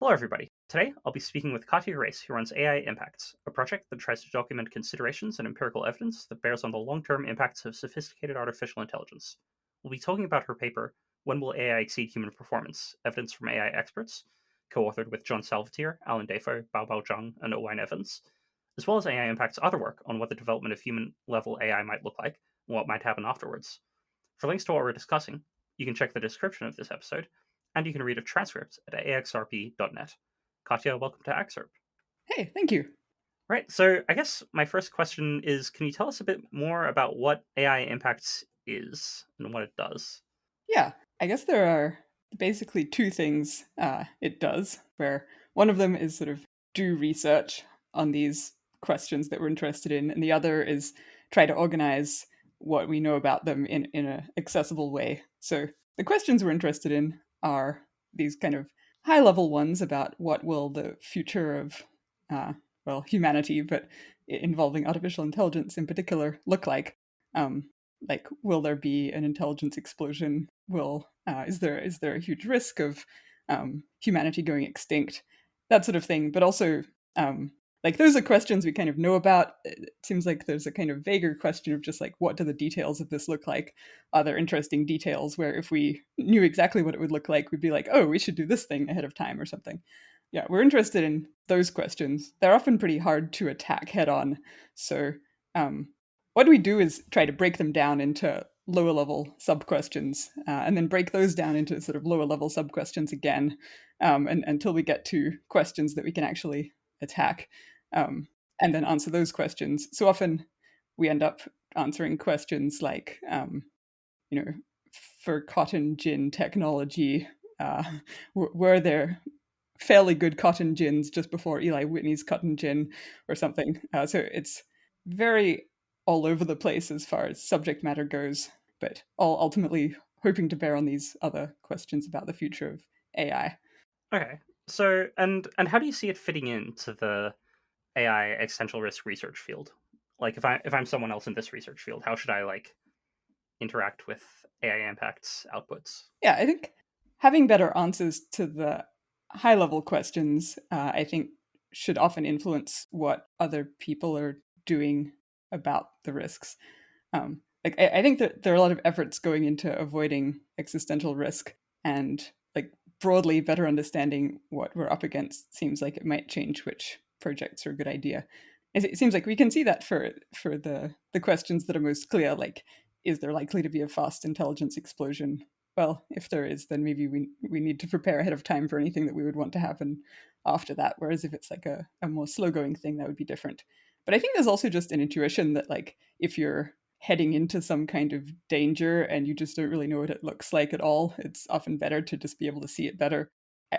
Hello, everybody. Today, I'll be speaking with Katja Grace, who runs AI Impacts, a project that tries to document considerations and empirical evidence that bears on the long-term impacts of sophisticated artificial intelligence. We'll be talking about her paper, When Will AI Exceed Human Performance? Evidence from AI Experts, co-authored with John Salvatierre, Alan Defoe, Baobao Zhang, and Owain Evans, as well as AI Impact's other work on what the development of human-level AI might look like and what might happen afterwards. For links to what we're discussing, you can check the description of this episode, and you can read a transcript at axrp.net. Katja, welcome to Excerpt. Hey, thank you. Right, so I guess my first question is, can you tell us a bit more about what AI Impacts is and what it does? Yeah, I guess there are basically two things it does, where one of them is sort of do research on these questions that we're interested in, and the other is try to organize what we know about them in an accessible way. So the questions we're interested in are these kind of high-level ones about what will the future of, humanity, but involving artificial intelligence in particular, look like. Like, will there be an intelligence explosion? Is there a huge risk of humanity going extinct? That sort of thing. But also, like, those are questions we kind of know about. It seems like there's a kind of vaguer question of just like, what do the details of this look like? Are there interesting details where if we knew exactly what it would look like, we'd be like, oh, we should do this thing ahead of time or something. Yeah, we're interested in those questions. They're often pretty hard to attack head on. So what we do is try to break them down into lower level sub questions and then break those down into sort of lower level sub questions again and until we get to questions that we can actually attack and then answer those questions. So often we end up answering questions like, for cotton gin technology, were there fairly good cotton gins just before Eli Whitney's cotton gin or something? So it's very all over the place as far as subject matter goes, but all ultimately hoping to bear on these other questions about the future of AI. Okay, so and how do you see it fitting into the AI existential risk research field? Like, if I'm someone else in this research field, how should I like interact with AI Impacts outputs? Yeah, I think having better answers to the high level questions, I think, should often influence what other people are doing about the risks. I think that there are a lot of efforts going into avoiding existential risk, and like broadly better understanding what we're up against seems like it might change which projects are a good idea. It seems like we can see that for the questions that are most clear, like, is there likely to be a fast intelligence explosion? Well, if there is, then maybe we need to prepare ahead of time for anything that we would want to happen after that. Whereas if it's like a more slow going thing, that would be different. But I think there's also just an intuition that, like, if you're heading into some kind of danger and you just don't really know what it looks like at all, it's often better to just be able to see it better.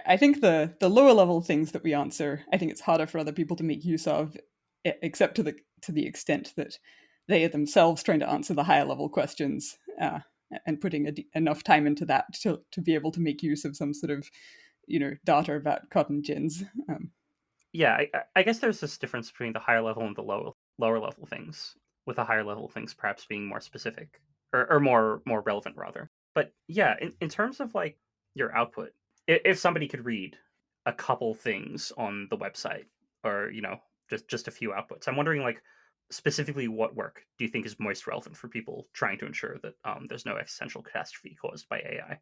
I think the lower level things that we answer, I think it's harder for other people to make use of, except to the extent that they are themselves trying to answer the higher level questions and putting enough time into that to be able to make use of some sort of data about cotton gins. Yeah, I guess there's this difference between the higher level and the lower level things, with the higher level things perhaps being more specific or more relevant rather. But yeah, in terms of like your output, if somebody could read a couple things on the website or just a few outputs, I'm wondering like specifically what work do you think is most relevant for people trying to ensure that there's no existential catastrophe caused by AI?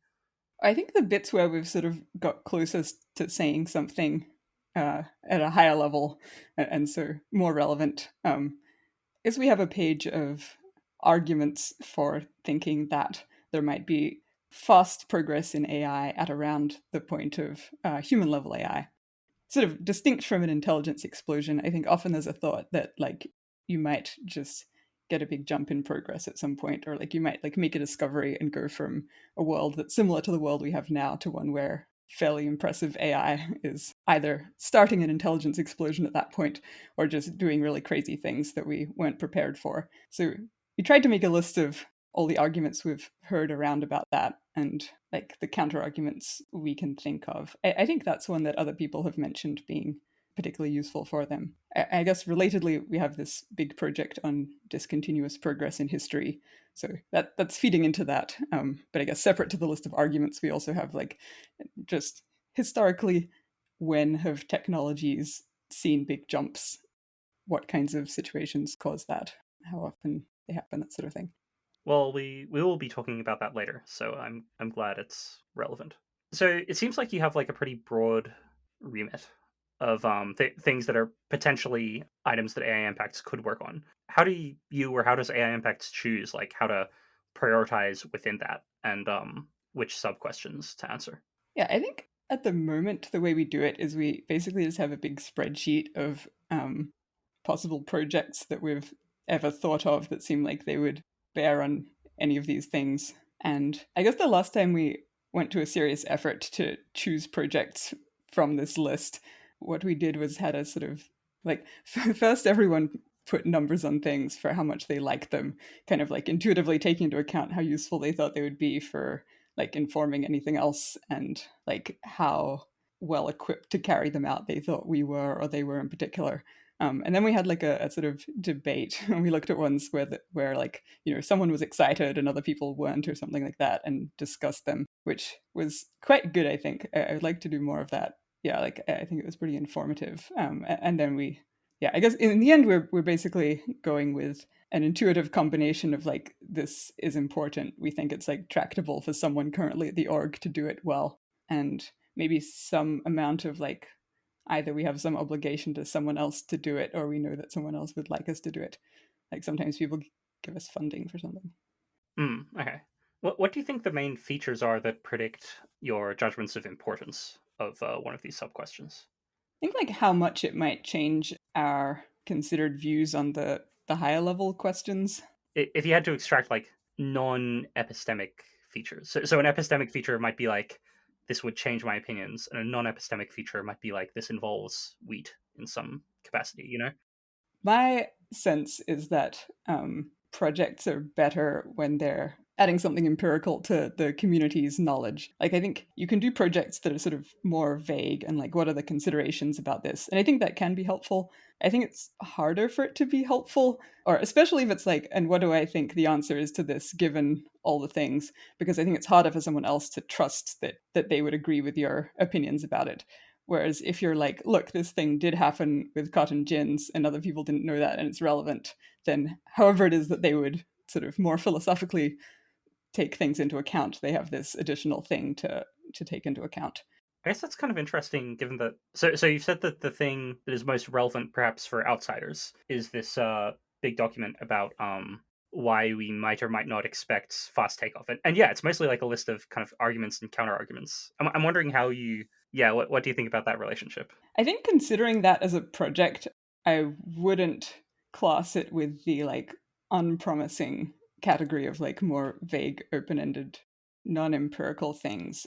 I think the bits where we've sort of got closest to saying something at a higher level and so more relevant is we have a page of arguments for thinking that there might be fast progress in AI at around the point of human level AI. Sort of distinct from an intelligence explosion, I think often there's a thought that, like, you might just get a big jump in progress at some point, or like you might like make a discovery and go from a world that's similar to the world we have now to one where fairly impressive AI is either starting an intelligence explosion at that point or just doing really crazy things that we weren't prepared for. So we tried to make a list of all the arguments we've heard around about that and like the counter arguments we can think of. I think that's one that other people have mentioned being particularly useful for them. I guess relatedly, we have this big project on discontinuous progress in history, so that's feeding into that. But I guess separate to the list of arguments, we also have like just historically when have technologies seen big jumps? What kinds of situations cause that? How often they happen, that sort of thing. Well, we will be talking about that later, so I'm glad it's relevant. So it seems like you have like a pretty broad remit of things that are potentially items that AI impacts could work on. How do you or how does AI impacts choose like how to prioritize within that and which sub questions to answer? Yeah, I think at the moment, the way we do it is we basically just have a big spreadsheet of possible projects that we've ever thought of that seem like they would bear on any of these things. And I guess the last time we went to a serious effort to choose projects from this list, what we did was had a sort of like first everyone put numbers on things for how much they liked them, kind of like intuitively taking into account how useful they thought they would be for like informing anything else and like how well equipped to carry them out they thought we were or they were in particular. And then we had like a sort of debate, and we looked at ones where like someone was excited and other people weren't, or something like that, and discussed them, which was quite good. I think I would like to do more of that. Yeah, like I think it was pretty informative. And then yeah, I guess in the end we're basically going with an intuitive combination of like this is important. We think it's like tractable for someone currently at the org to do it well, and maybe some amount of like either we have some obligation to someone else to do it or we know that someone else would like us to do it. Like sometimes people give us funding for something. Okay. What do you think the main features are that predict your judgments of importance of one of these sub questions? I think like how much it might change our considered views on the higher level questions. If you had to extract like non-epistemic features, so an epistemic feature might be like this would change my opinions, and a non-epistemic feature might be like this involves wheat in some capacity. You know? My sense is that projects are better when they're adding something empirical to the community's knowledge. Like, I think you can do projects that are sort of more vague and like, what are the considerations about this? And I think that can be helpful. I think it's harder for it to be helpful, or especially if it's like, and what do I think the answer is to this given all the things? Because I think it's harder for someone else to trust that they would agree with your opinions about it. Whereas if you're like, look, this thing did happen with cotton gins and other people didn't know that and it's relevant, then however it is that they would sort of more philosophically take things into account, they have this additional thing to take into account. I guess that's kind of interesting, given that. So you've said that the thing that is most relevant, perhaps for outsiders, is this big document about why we might or might not expect fast takeoff, and yeah, it's mostly like a list of kind of arguments and counter arguments. I'm wondering how you, yeah, what do you think about that relationship? I think considering that as a project, I wouldn't class it with the like unpromising category of like more vague, open-ended, non-empirical things.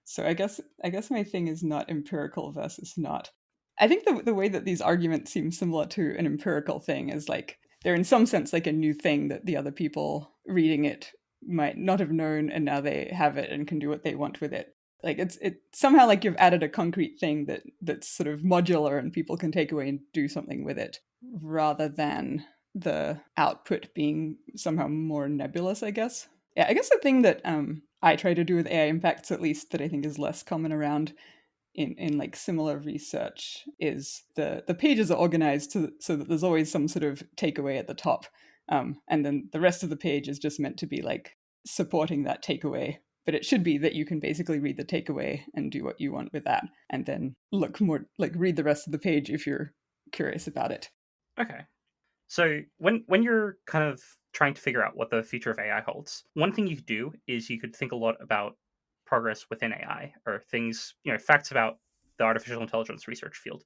So I guess my thing is not empirical versus not. I think the way that these arguments seem similar to an empirical thing is like they're in some sense like a new thing that the other people reading it might not have known, and now they have it and can do what they want with it. Like it somehow like you've added a concrete thing that's sort of modular and people can take away and do something with it, rather than the output being somehow more nebulous, I guess. Yeah, I guess the thing that I try to do with AI impacts, at least, that I think is less common around in like similar research, is the pages are organized so that there's always some sort of takeaway at the top, and then the rest of the page is just meant to be like supporting that takeaway. But it should be that you can basically read the takeaway and do what you want with that, and then look more like read the rest of the page if you're curious about it. Okay. So when you're kind of trying to figure out what the future of AI holds, one thing you could do is you could think a lot about progress within AI or things, facts about the artificial intelligence research field.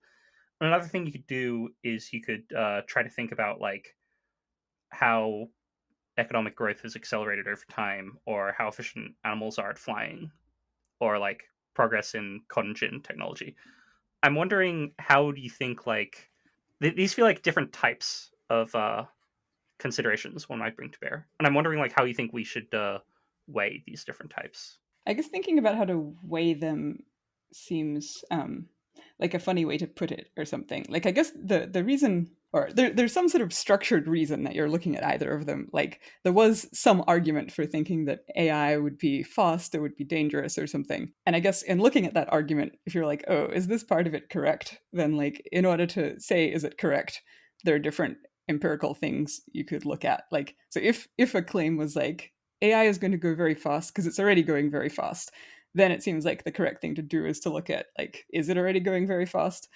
Another thing you could do is you could try to think about like how economic growth has accelerated over time, or how efficient animals are at flying, or like progress in cotton gin technology. I'm wondering how do you think like these feel like different types of considerations one might bring to bear, and I'm wondering like how you think we should weigh these different types. I guess thinking about how to weigh them seems like a funny way to put it or something. Like I guess the reason, or there's some sort of structured reason that you're looking at either of them. Like there was some argument for thinking that AI would be fast, it would be dangerous or something. And I guess in looking at that argument, if you're like, oh, is this part of it correct? Then like in order to say is it correct, there are different empirical things you could look at. Like so if a claim was like AI is going to go very fast because it's already going very fast, then it seems like the correct thing to do is to look at like, is it already going very fast?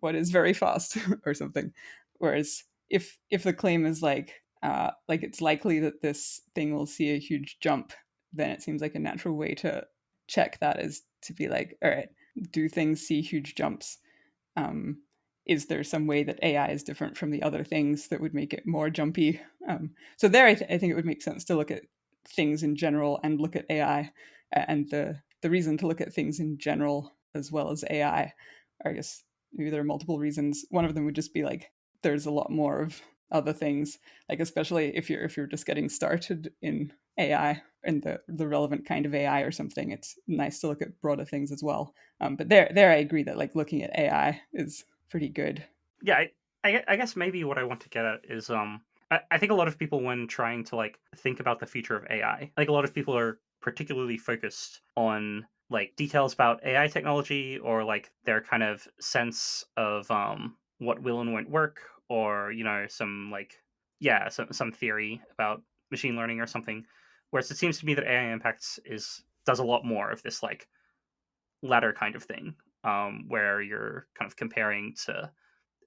What is very fast or something? Whereas if the claim is like it's likely that this thing will see a huge jump, then it seems like a natural way to check that is to be like, all right, do things see huge jumps? Um, is there some way that AI is different from the other things that would make it more jumpy? So there, I think it would make sense to look at things in general and look at AI. And the reason to look at things in general as well as AI, or I guess maybe there are multiple reasons. One of them would just be like there's a lot more of other things, like especially if you're just getting started in AI and the relevant kind of AI or something. It's nice to look at broader things as well. But there I agree that like looking at AI is pretty good. Yeah, I guess maybe what I want to get at is I think a lot of people when trying to like think about the future of AI, like a lot of people are particularly focused on like details about AI technology or like their kind of sense of what will and won't work, or you know some like yeah some theory about machine learning or something. Whereas it seems to me that AI impacts is does a lot more of this like latter kind of thing, where you're kind of comparing to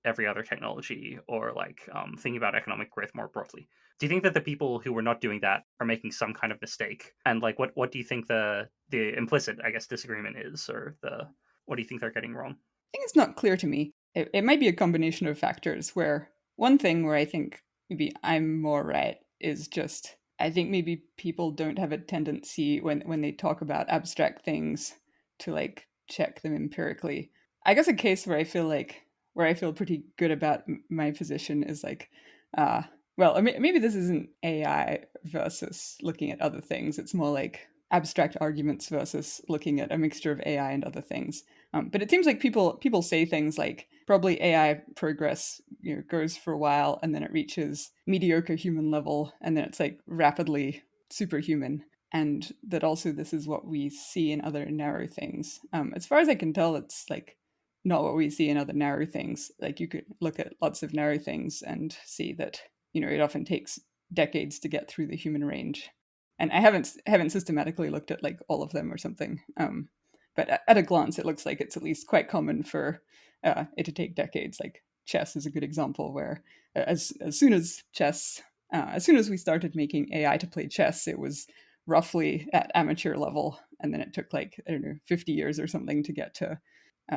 every other technology or like thinking about economic growth more broadly. Do you think that the people who were not doing that are making some kind of mistake? And like, what do you think the implicit, I guess, disagreement is, or the what do you think they're getting wrong? Think it's not clear to me. It might be a combination of factors where one thing where I think maybe I'm more right is just I think maybe people don't have a tendency when they talk about abstract things to like check them empirically. I guess a case where I feel like where I feel pretty good about my position is like uh well, maybe this isn't AI versus looking at other things. It's more like abstract arguments versus looking at a mixture of AI and other things. But it seems like people say things like probably AI progress goes for a while and then it reaches mediocre human level and then it's like rapidly superhuman. And that also this is what we see in other narrow things. As far as I can tell, it's like not what we see in other narrow things. Like you could look at lots of narrow things and see that it often takes decades to get through the human range. And I haven't systematically looked at like all of them or something. But at a glance, it looks like it's at least quite common for it to take decades. Like chess is a good example where as soon as chess, as soon as we started making AI to play chess, it was roughly at amateur level, and then it took like I don't know 50 years or something to get to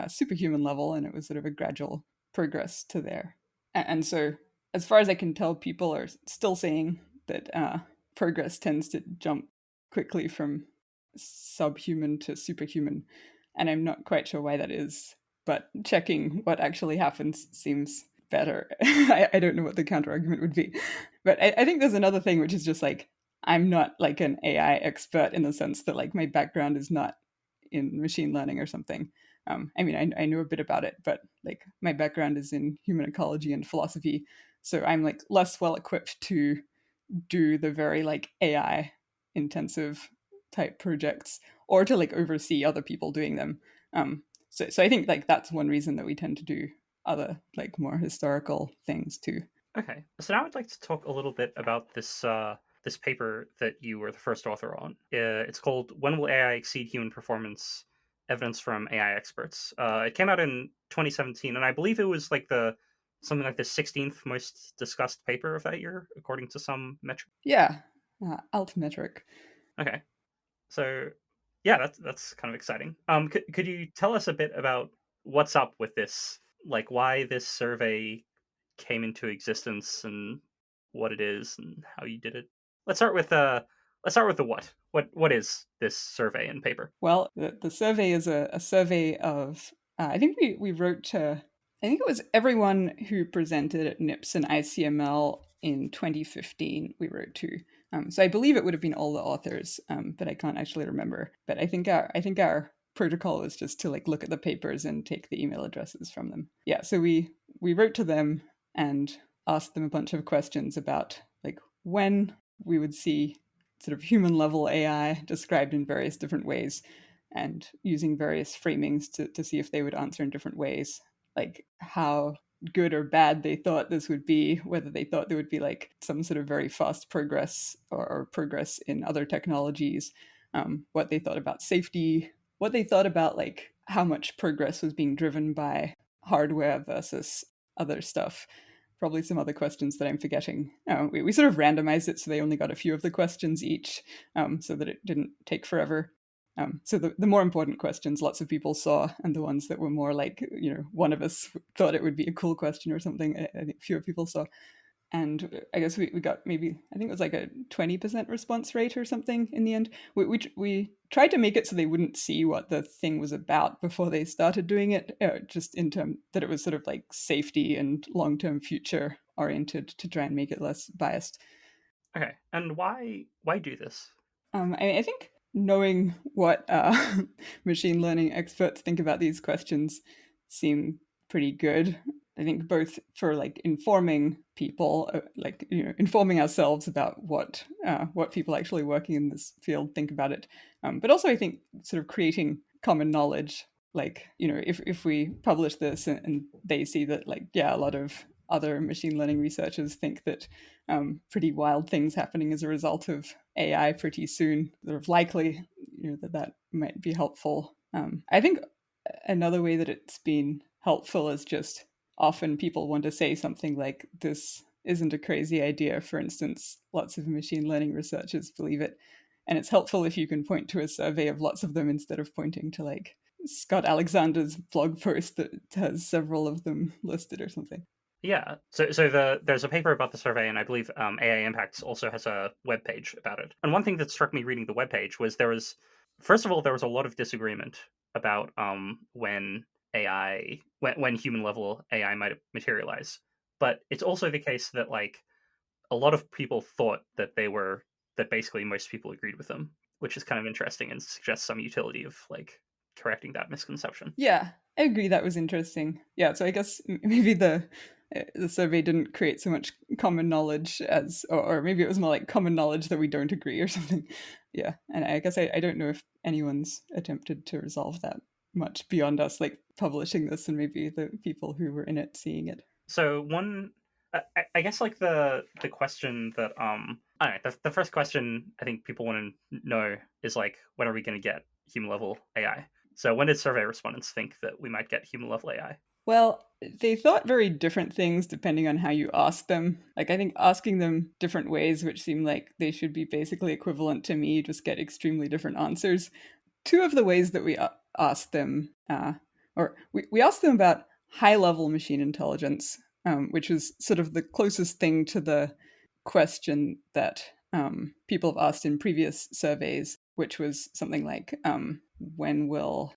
superhuman level, and it was sort of a gradual progress to there. And so, as far as I can tell, people are still saying that progress tends to jump quickly from subhuman to superhuman, and I'm not quite sure why that is. But checking what actually happens seems better. I don't know what the counter argument would be, but I think there's another thing which is just like I'm not like an AI expert in the sense that like my background is not in machine learning or something. I mean, I know a bit about it, but like my background is in human ecology and philosophy, so I'm like less well equipped to do the very like AI intensive type projects or to like oversee other people doing them. So I think like that's one reason that we tend to do other like more historical things too. Okay, so now I'd like to talk a little bit about this paper that you were the first author on. It's called "When Will AI Exceed Human Performance? Evidence from AI Experts." It came out in 2017, and I believe it was like the something like the 16th most discussed paper of that year, according to some metric. Yeah, altmetric. Okay, so yeah, that's kind of exciting. Could you tell us a bit about what's up with this? Like, why this survey came into existence and what it is and how you did it. Let's start with the what. What is this survey and paper? Well, the survey is a survey of, I think we wrote to, I think it was everyone who presented at NIPS and ICML in 2015, we wrote to. So I believe it would have been all the authors, but I can't actually remember. But I think our protocol was just to like look at the papers and take the email addresses from them. Yeah, so we wrote to them and asked them a bunch of questions about like when we would see sort of human level AI described in various different ways, and using various framings to see if they would answer in different ways, like how good or bad they thought this would be, whether they thought there would be like some sort of very fast progress or progress in other technologies, what they thought about safety, what they thought about like how much progress was being driven by hardware versus other stuff. Probably some other questions that I'm forgetting. We sort of randomized it so they only got a few of the questions each, so that it didn't take forever. So the more important questions lots of people saw, and the ones that were more like, one of us thought it would be a cool question or something, I think fewer people saw. And I guess we got maybe, I think it was like a 20% response rate or something in the end. We tried to make it so they wouldn't see what the thing was about before they started doing it, just in terms that it was sort of like safety and long-term future oriented to try and make it less biased. Okay, and why do this? I think knowing what machine learning experts think about these questions seem pretty good. I think both for like informing people, like informing ourselves about what people actually working in this field think about it, but also I think sort of creating common knowledge. Like if we publish this and they see that like a lot of other machine learning researchers think that pretty wild things happening as a result of AI pretty soon, sort of likely that might be helpful. I think another way that it's been helpful is just often people want to say something like, this isn't a crazy idea. For instance, lots of machine learning researchers believe it. And it's helpful if you can point to a survey of lots of them instead of pointing to like Scott Alexander's blog post that has several of them listed or something. Yeah, so there's a paper about the survey, and I believe AI Impacts also has a web page about it. And one thing that struck me reading the web page was first of all, there was a lot of disagreement about when when human level AI might materialize. But it's also the case that like a lot of people thought that basically most people agreed with them, which is kind of interesting and suggests some utility of like correcting that misconception. Yeah, I agree. That was interesting. Yeah, so I guess maybe the survey didn't create so much common knowledge as, or maybe it was more like common knowledge that we don't agree or something. Yeah, and I guess I don't know if anyone's attempted to resolve that much beyond us like publishing this and maybe the people who were in it seeing it. So I guess like the question that I don't know, the first question I think people want to know is like, when are we going to get human level AI? So when did survey respondents think that we might get human level AI? Well, they thought very different things depending on how you asked them. Like, I think asking them different ways, which seem like they should be basically equivalent to me, just get extremely different answers. Two of the ways that we asked them, or we asked them about high level machine intelligence, which was sort of the closest thing to the question that people have asked in previous surveys, which was something like, when will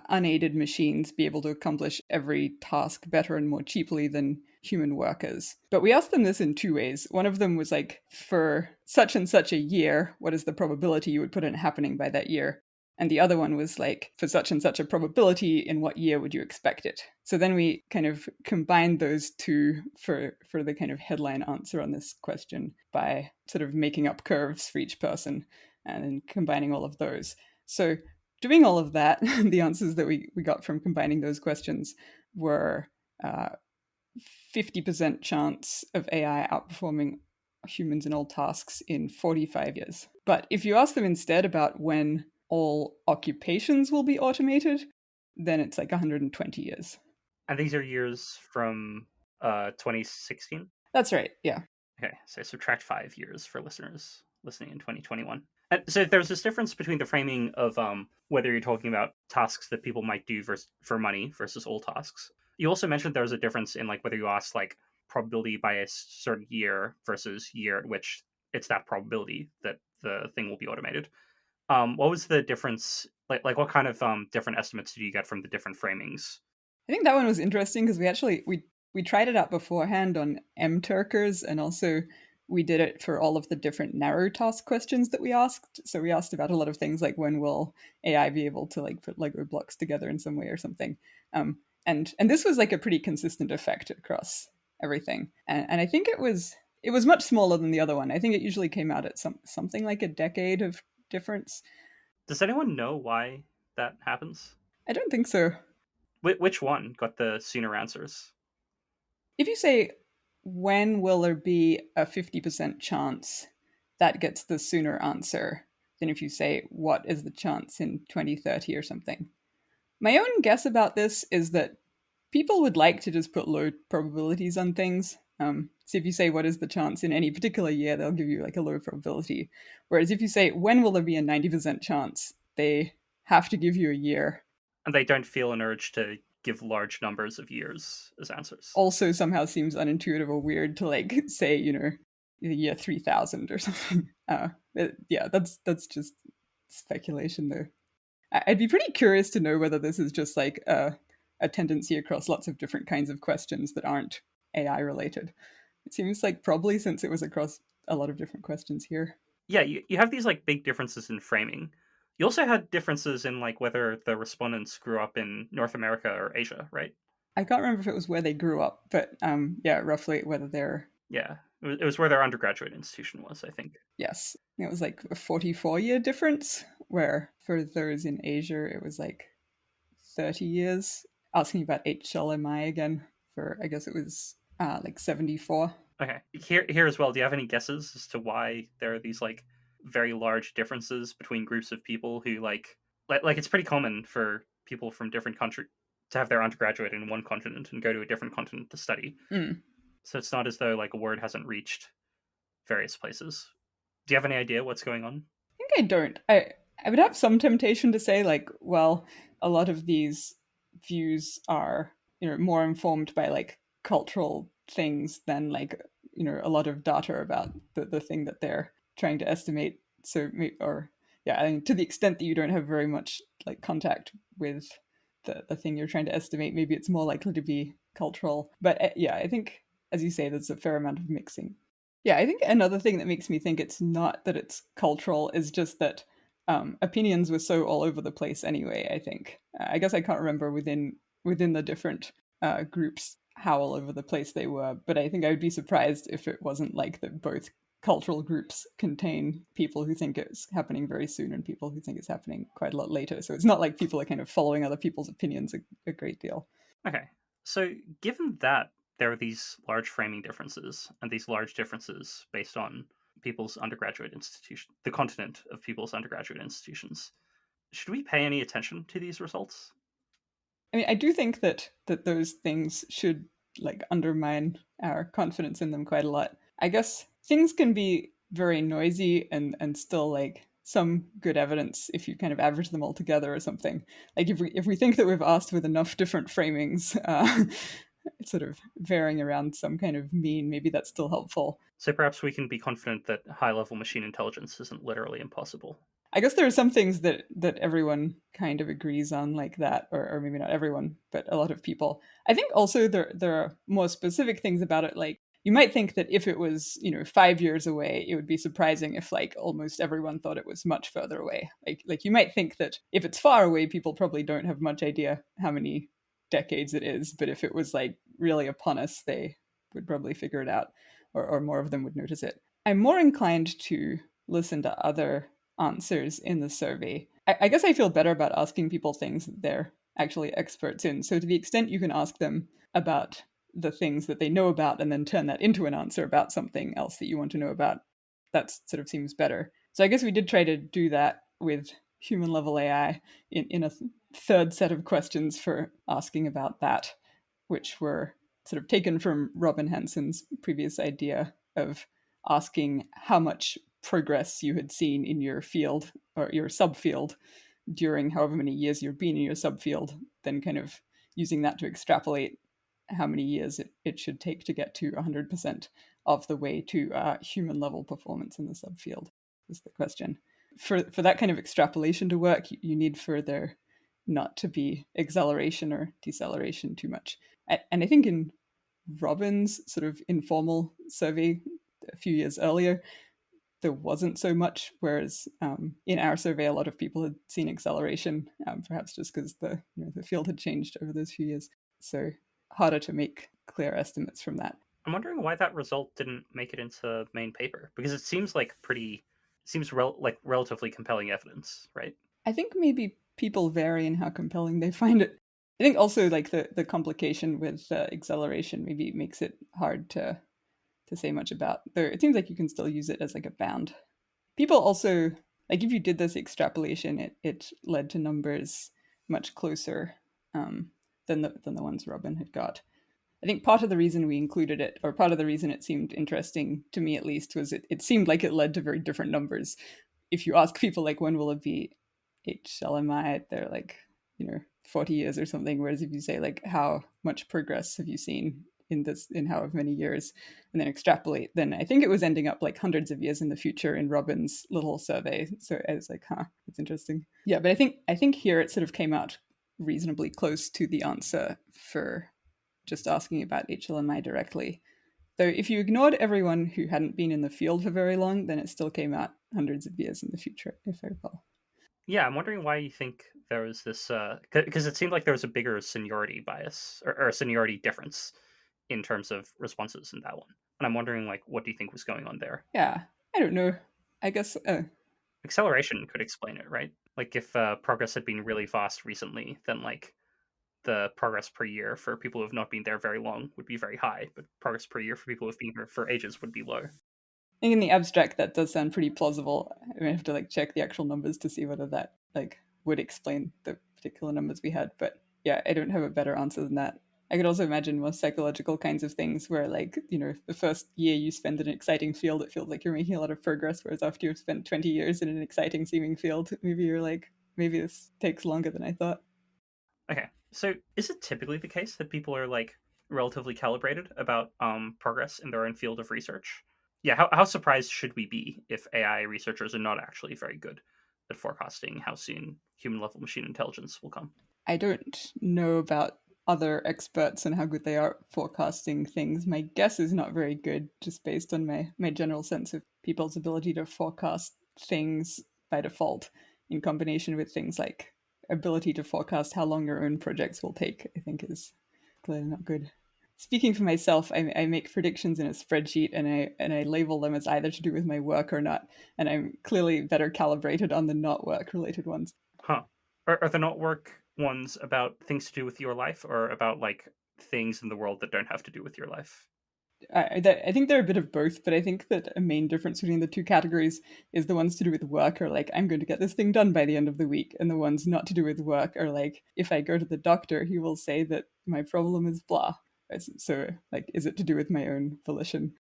unaided machines be able to accomplish every task better and more cheaply than human workers? But we asked them this in two ways. One of them was like, for such and such a year, what is the probability you would put it happening by that year? And the other one was like, for such and such a probability, in what year would you expect it? So then we kind of combined those two for the kind of headline answer on this question by sort of making up curves for each person and then combining all of those. So doing all of that, the answers that we got from combining those questions were 50% chance of AI outperforming humans in all tasks in 45 years. But if you ask them instead about when all occupations will be automated, then it's like 120 years. And these are years from 2016. That's right. Yeah. Okay, so subtract 5 years for listeners listening in 2021. And so there's this difference between the framing of whether you're talking about tasks that people might do for money versus all tasks. You also mentioned there was a difference in like whether you ask like probability by a certain year versus year at which it's that probability that the thing will be automated. What was the difference? Like what kind of different estimates did you get from the different framings? I think that one was interesting because we tried it out beforehand on M Turkers and also we did it for all of the different narrow task questions that we asked. So we asked about a lot of things like when will AI be able to like put Lego blocks together in some way or something. And this was like a pretty consistent effect across everything. And I think it was much smaller than the other one. I think it usually came out at something like a decade of difference. Does anyone know why that happens? I don't think so. Which one got the sooner answers? If you say, when will there be a 50% chance, that gets the sooner answer than if you say, what is the chance in 2030 or something. My own guess about this is that people would like to just put low probabilities on things. So if you say, what is the chance in any particular year, they'll give you like a low probability. Whereas if you say, when will there be a 90% chance, they have to give you a year. And they don't feel an urge to give large numbers of years as answers. Also somehow seems unintuitive or weird to like say, the year 3000 or something. Yeah, that's just speculation though. I'd be pretty curious to know whether this is just like a tendency across lots of different kinds of questions that aren't AI related. It seems like probably, since it was across a lot of different questions here. Yeah, you have these like big differences in framing. You also had differences in like whether the respondents grew up in North America or Asia, right? I can't remember if it was where they grew up, but yeah, roughly whether they're. Yeah, it was where their undergraduate institution was, I think. Yes, it was like a 44-year difference, where for those in Asia, it was like 30 years. Asking about HLMI again, for I guess it was like 74. Okay, here as well. Do you have any guesses as to why there are these like very large differences between groups of people who like it's pretty common for people from different countries to have their undergraduate in one continent and go to a different continent to study. Mm. So it's not as though like a word hasn't reached various places. Do you have any idea what's going on? I think I don't. I would have some temptation to say like, well, a lot of these views are more informed by like cultural things than like a lot of data about the thing that they're trying to estimate. So or yeah, I mean, to the extent that you don't have very much like contact with the thing you're trying to estimate, maybe it's more likely to be cultural. But yeah, I think, as you say, there's a fair amount of mixing. Yeah, I think another thing that makes me think it's not that it's cultural is just that opinions were so all over the place anyway. I think I guess I can't remember within the different groups how all over the place they were, but I think I would be surprised if it wasn't like that both cultural groups contain people who think it's happening very soon and people who think it's happening quite a lot later. So it's not like people are kind of following other people's opinions a great deal. Okay, so given that there are these large framing differences and these large differences based on people's undergraduate institution, the continent of people's undergraduate institutions, should we pay any attention to these results? I mean, I do think that those things should like undermine our confidence in them quite a lot. I guess things can be very noisy and still like some good evidence if you kind of average them all together or something. Like if we think that we've asked with enough different framings, sort of varying around some kind of mean, maybe that's still helpful. So perhaps we can be confident that high level machine intelligence isn't literally impossible. I guess there are some things that everyone kind of agrees on like that, or maybe not everyone, but a lot of people. I think also there are more specific things about it. Like you might think that if it was 5 years away, it would be surprising if like almost everyone thought it was much further away. Like you might think that if it's far away, people probably don't have much idea how many decades it is. But if it was like really upon us, they would probably figure it out, or more of them would notice it. I'm more inclined to listen to other answers in the survey. I guess I feel better about asking people things that they're actually experts in. So, to the extent you can ask them about the things that they know about and then turn that into an answer about something else that you want to know about, that sort of seems better. So, I guess we did try to do that with human level AI in a third set of questions for asking about that, which were sort of taken from Robin Hanson's previous idea of asking how much progress you had seen in your field or your subfield during however many years you've been in your subfield, then kind of using that to extrapolate how many years it should take to get to 100% of the way to human level performance in the subfield is the question. For that kind of extrapolation to work, you need for there not to be acceleration or deceleration too much. And I think in Robin's sort of informal survey, a few years earlier, there wasn't so much, whereas in our survey, a lot of people had seen acceleration, perhaps just because the field had changed over those few years. So harder to make clear estimates from that. I'm wondering why that result didn't make it into the main paper, because it seems like relatively compelling evidence, right? I think maybe people vary in how compelling they find it. I think also like the complication with acceleration maybe makes it hard to say much about. Though it seems like you can still use it as like a bound. People also, like if you did this extrapolation, it led to numbers much closer than the ones Robin had got. I think part of the reason we included it, or part of the reason it seemed interesting to me at least, was it seemed like it led to very different numbers. If you ask people like when will it be HLMI, they're like, 40 years or something. Whereas if you say like how much progress have you seen in however many years, and then extrapolate, then I think it was ending up like hundreds of years in the future in Robin's little survey. So I was like, it's interesting. Yeah, but I think here it sort of came out reasonably close to the answer for just asking about HLMI directly. Though if you ignored everyone who hadn't been in the field for very long, then it still came out hundreds of years in the future, if I recall. Yeah, I'm wondering why you think there was this, because it seemed like there was a bigger seniority bias or a seniority difference in terms of responses in that one. And I'm wondering, like, what do you think was going on there? Yeah, I don't know. I guess Acceleration could explain it, right? Like, if progress had been really fast recently, then like the progress per year for people who have not been there very long would be very high, but progress per year for people who have been here for ages would be low. I think in the abstract that does sound pretty plausible. I mean, I have to like check the actual numbers to see whether that like would explain the particular numbers we had. But yeah, I don't have a better answer than that. I could also imagine more psychological kinds of things where, like, the first year you spend in an exciting field, it feels like you're making a lot of progress. Whereas after you've spent 20 years in an exciting seeming field, maybe you're like, maybe this takes longer than I thought. Okay, so is it typically the case that people are like relatively calibrated about progress in their own field of research? Yeah, how surprised should we be if AI researchers are not actually very good at forecasting how soon human level machine intelligence will come? I don't know about other experts and how good they are at forecasting things. My guess is not very good, just based on my general sense of people's ability to forecast things by default, in combination with things like ability to forecast how long your own projects will take, I think is clearly not good. Speaking for myself, I make predictions in a spreadsheet, and I label them as either to do with my work or not. And I'm clearly better calibrated on the not work related ones. Huh. Are the not work ones about things to do with your life or about like things in the world that don't have to do with your life? I think they're a bit of both, but I think that a main difference between the two categories is the ones to do with work are like, I'm going to get this thing done by the end of the week. And the ones not to do with work are like, if I go to the doctor, he will say that my problem is blah. So, like, is it to do with my own volition?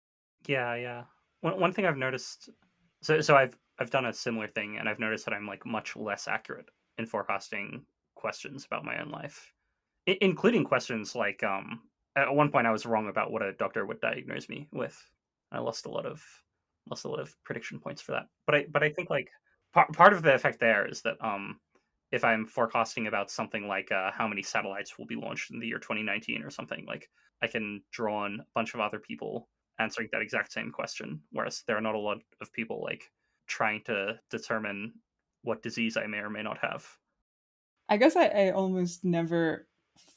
Yeah, yeah. One thing I've noticed, so I've done a similar thing, and I've noticed that I'm like much less accurate in forecasting questions about my own life, including questions like at one point I was wrong about what a doctor would diagnose me with. I lost a lot of prediction points for that. But I think like part of the effect there is that if I'm forecasting about something like how many satellites will be launched in the year 2019 or something, like I can draw on a bunch of other people answering that exact same question, whereas there are not a lot of people like trying to determine what disease I may or may not have. I guess I almost never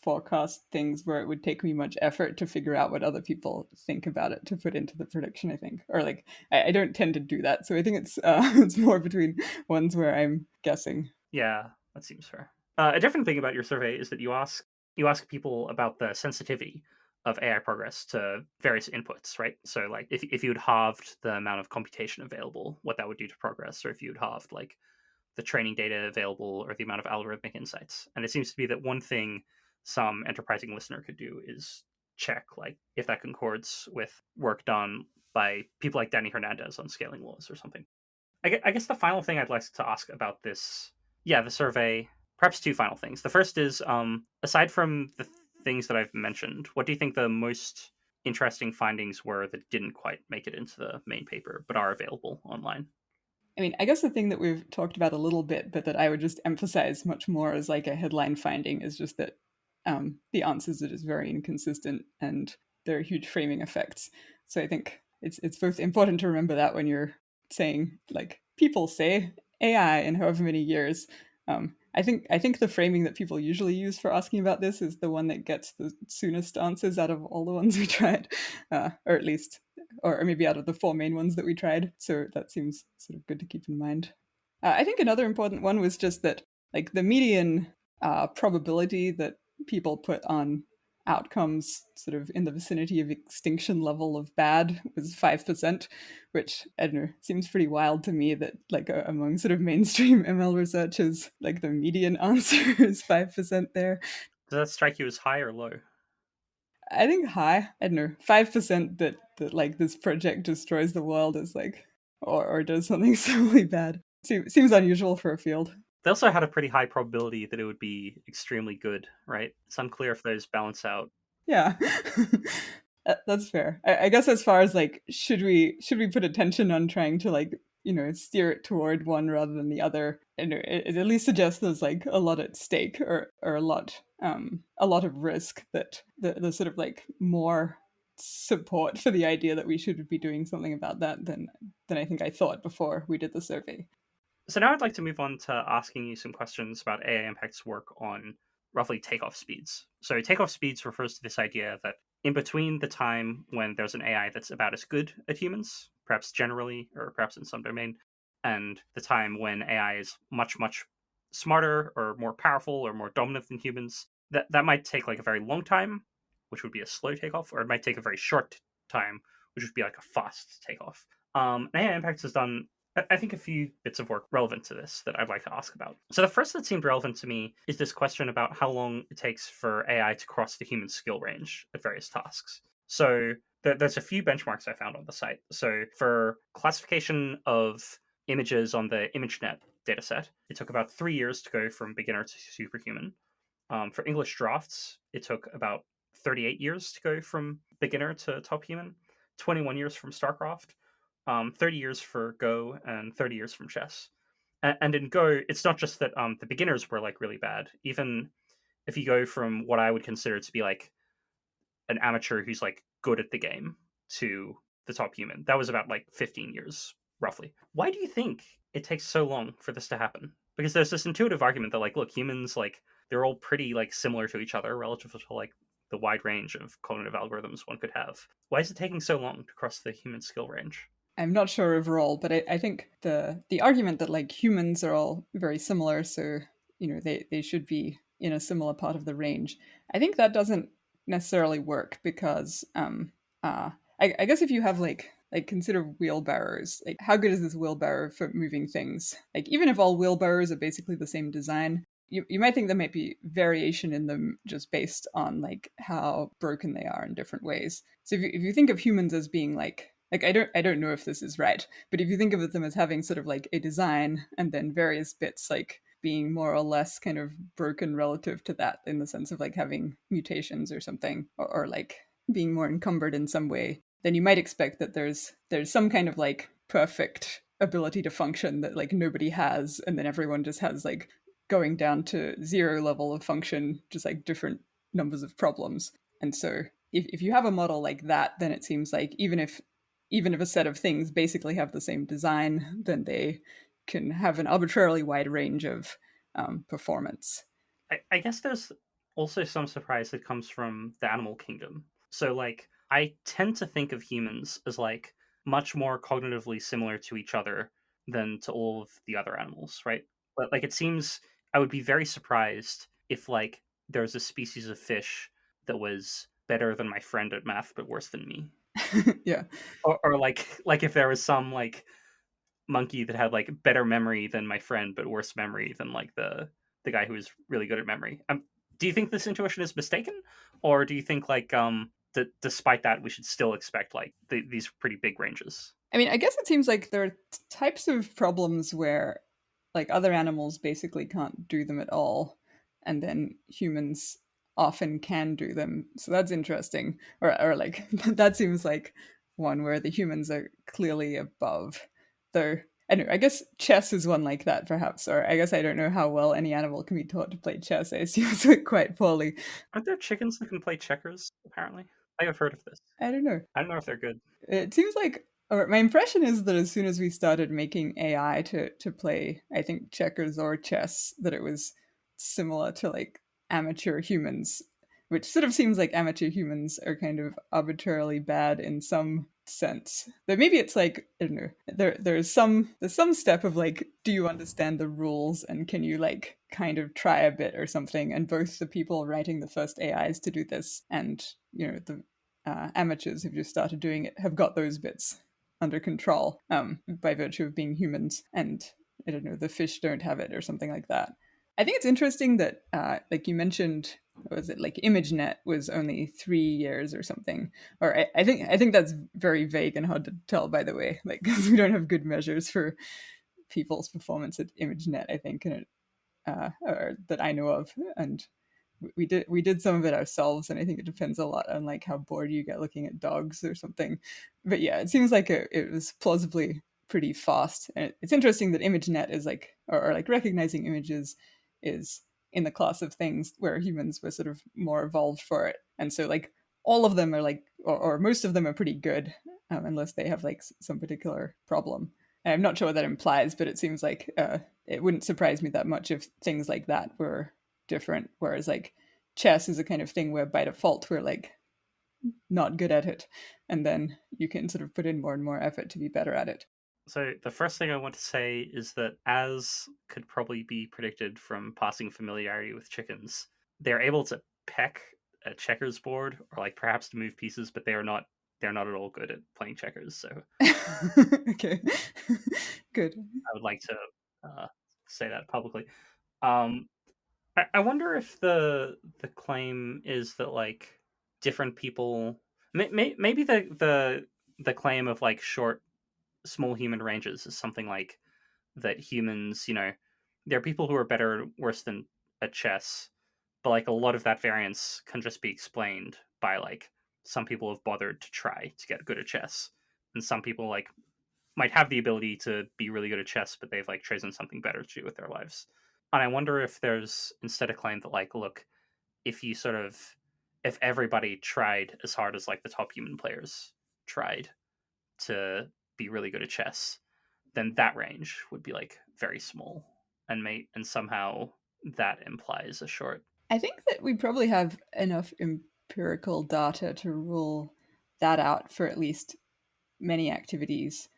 forecast things where it would take me much effort to figure out what other people think about it to put into the prediction, I think. Or like I don't tend to do that. So I think it's it's more between ones where I'm guessing. Yeah, that seems fair. A different thing about your survey is that you ask people about the sensitivity of AI progress to various inputs, right? So, like, if you'd halved the amount of computation available, what that would do to progress, or if you'd halved like the training data available or the amount of algorithmic insights. And it seems to be that one thing some enterprising listener could do is check like if that concords with work done by people like Danny Hernandez on scaling laws or something. I guess the final thing I'd like to ask about this, yeah, the survey, perhaps two final things. The first is, aside from the things that I've mentioned, what do you think the most interesting findings were that didn't quite make it into the main paper but are available online? I mean, I guess the thing that we've talked about a little bit, but that I would just emphasize much more as like a headline finding is just that the answers are just very inconsistent and there are huge framing effects. So I think it's both important to remember that when you're saying like people say AI in however many years. I think the framing that people usually use for asking about this is the one that gets the soonest answers out of all the ones we tried, or at least, or maybe out of the four main ones that we tried. So that seems sort of good to keep in mind. I think another important one was just that like the median probability that people put on outcomes sort of in the vicinity of extinction level of bad was 5%, which I don't know, seems pretty wild to me that like among sort of mainstream ML researchers, like the median answer is 5% there. Does that strike you as high or low? I think high, I don't know, 5% that like this project destroys the world is like, or does something similarly bad. Seems unusual for a field. They also had a pretty high probability that it would be extremely good, right? It's unclear if those balance out. Yeah. That's fair. I guess as far as like should we put attention on trying to like steer it toward one rather than the other, and it at least suggests there's like a lot at stake, or a lot of risk, that the sort of like more support for the idea that we should be doing something about that than I think I thought before we did the survey. So now I'd like to move on to asking you some questions about AI Impact's work on roughly takeoff speeds. So takeoff speeds refers to this idea that in between the time when there's an AI that's about as good at humans, perhaps generally or perhaps in some domain, and the time when AI is much, much smarter or more powerful or more dominant than humans, that might take like a very long time, which would be a slow takeoff, or it might take a very short time, which would be like a fast takeoff. AI Impact has done I think a few bits of work relevant to this that I'd like to ask about. So the first that seemed relevant to me is this question about how long it takes for AI to cross the human skill range at various tasks. So there's a few benchmarks I found on the site. So for classification of images on the ImageNet dataset, it took about 3 years to go from beginner to superhuman. For English drafts, it took about 38 years to go from beginner to top human, 21 years from StarCraft, 30 years for Go, and 30 years from chess. And in Go, it's not just that the beginners were like really bad. Even if you go from what I would consider to be like an amateur who's like good at the game to the top human, that was about like 15 years roughly. Why do you think it takes so long for this to happen? Because there's this intuitive argument that like, look, humans like they're all pretty like similar to each other relative to like the wide range of cognitive algorithms one could have. Why is it taking so long to cross the human skill range? I'm not sure overall, but I think the argument that like humans are all very similar, so they should be in a similar part of the range. I think that doesn't necessarily work because I guess if you have like consider wheelbarrows, like how good is this wheelbarrow for moving things? Like even if all wheelbarrows are basically the same design, you might think there might be variation in them just based on like how broken they are in different ways. So if you think of humans as being like I don't know if this is right, but if you think of them as having sort of like a design and then various bits like being more or less kind of broken relative to that, in the sense of like having mutations or something, or like being more encumbered in some way, then you might expect that there's some kind of like perfect ability to function that like nobody has, and then everyone just has like going down to zero level of function, just like different numbers of problems. And so if you have a model like that, then it seems like even if a set of things basically have the same design, then they can have an arbitrarily wide range of performance. I guess there's also some surprise that comes from the animal kingdom. So, like, I tend to think of humans as like much more cognitively similar to each other than to all of the other animals, right? But like, it seems I would be very surprised if like there was a species of fish that was better than my friend at math but worse than me, Yeah. or like if there was some like monkey that had like better memory than my friend but worse memory than like the guy who is really good at memory. Do you think this intuition is mistaken, or do you think like that despite that we should still expect like these pretty big ranges? I mean, I guess it seems like there are types of problems where like other animals basically can't do them at all, and then humans often can do them. So that's interesting. Or like that seems like one where the humans are clearly above. Though I don't know, I guess chess is one like that, perhaps. Or I guess I don't know how well any animal can be taught to play chess. I assume it's quite poorly. Aren't there chickens that can play checkers apparently? I have heard of this. I don't know. I don't know if they're good. It seems like, or my impression is that as soon as we started making AI to play, I think checkers or chess, that it was similar to like amateur humans, which sort of seems like amateur humans are kind of arbitrarily bad in some sense. But maybe it's like, I don't know. There's some step of like, do you understand the rules and can you like kind of try a bit or something? And both the people writing the first AIs to do this and the amateurs who've just started doing it have got those bits under control by virtue of being humans, and I don't know, the fish don't have it or something like that. I think it's interesting that, like you mentioned, what was it like ImageNet was only 3 years or something, or I think that's very vague and hard to tell. By the way, like because we don't have good measures for people's performance at ImageNet. I think, and or that I know of, and we did some of it ourselves, and I think it depends a lot on like how bored you get looking at dogs or something. But yeah, it seems like it was plausibly pretty fast. And it's interesting that ImageNet is like, or like recognizing images is in the class of things where humans were sort of more evolved for it, and so like all of them are like, or most of them are pretty good, unless they have like some particular problem. And I'm not sure what that implies, but it seems like it wouldn't surprise me that much if things like that were different. Whereas like chess is a kind of thing where by default we're like not good at it, and then you can sort of put in more and more effort to be better at it. So the first thing I want to say is that, as could probably be predicted from passing familiarity with chickens, they're able to peck a checkers board or like perhaps to move pieces, but they're not at all good at playing checkers. So Okay. Good. I would like to say that publicly. Um, I wonder if the claim is that like different people, maybe the claim of like short, small human ranges is something like that humans, there are people who are better or worse than at chess, but like a lot of that variance can just be explained by like some people have bothered to try to get good at chess, and some people like might have the ability to be really good at chess, but they've like chosen something better to do with their lives. And I wonder if there's instead a claim that like, look, if you sort of if everybody tried as hard as like the top human players tried to be really good at chess, then that range would be like very small, and somehow that implies a short. I think that we probably have enough empirical data to rule that out for at least many activities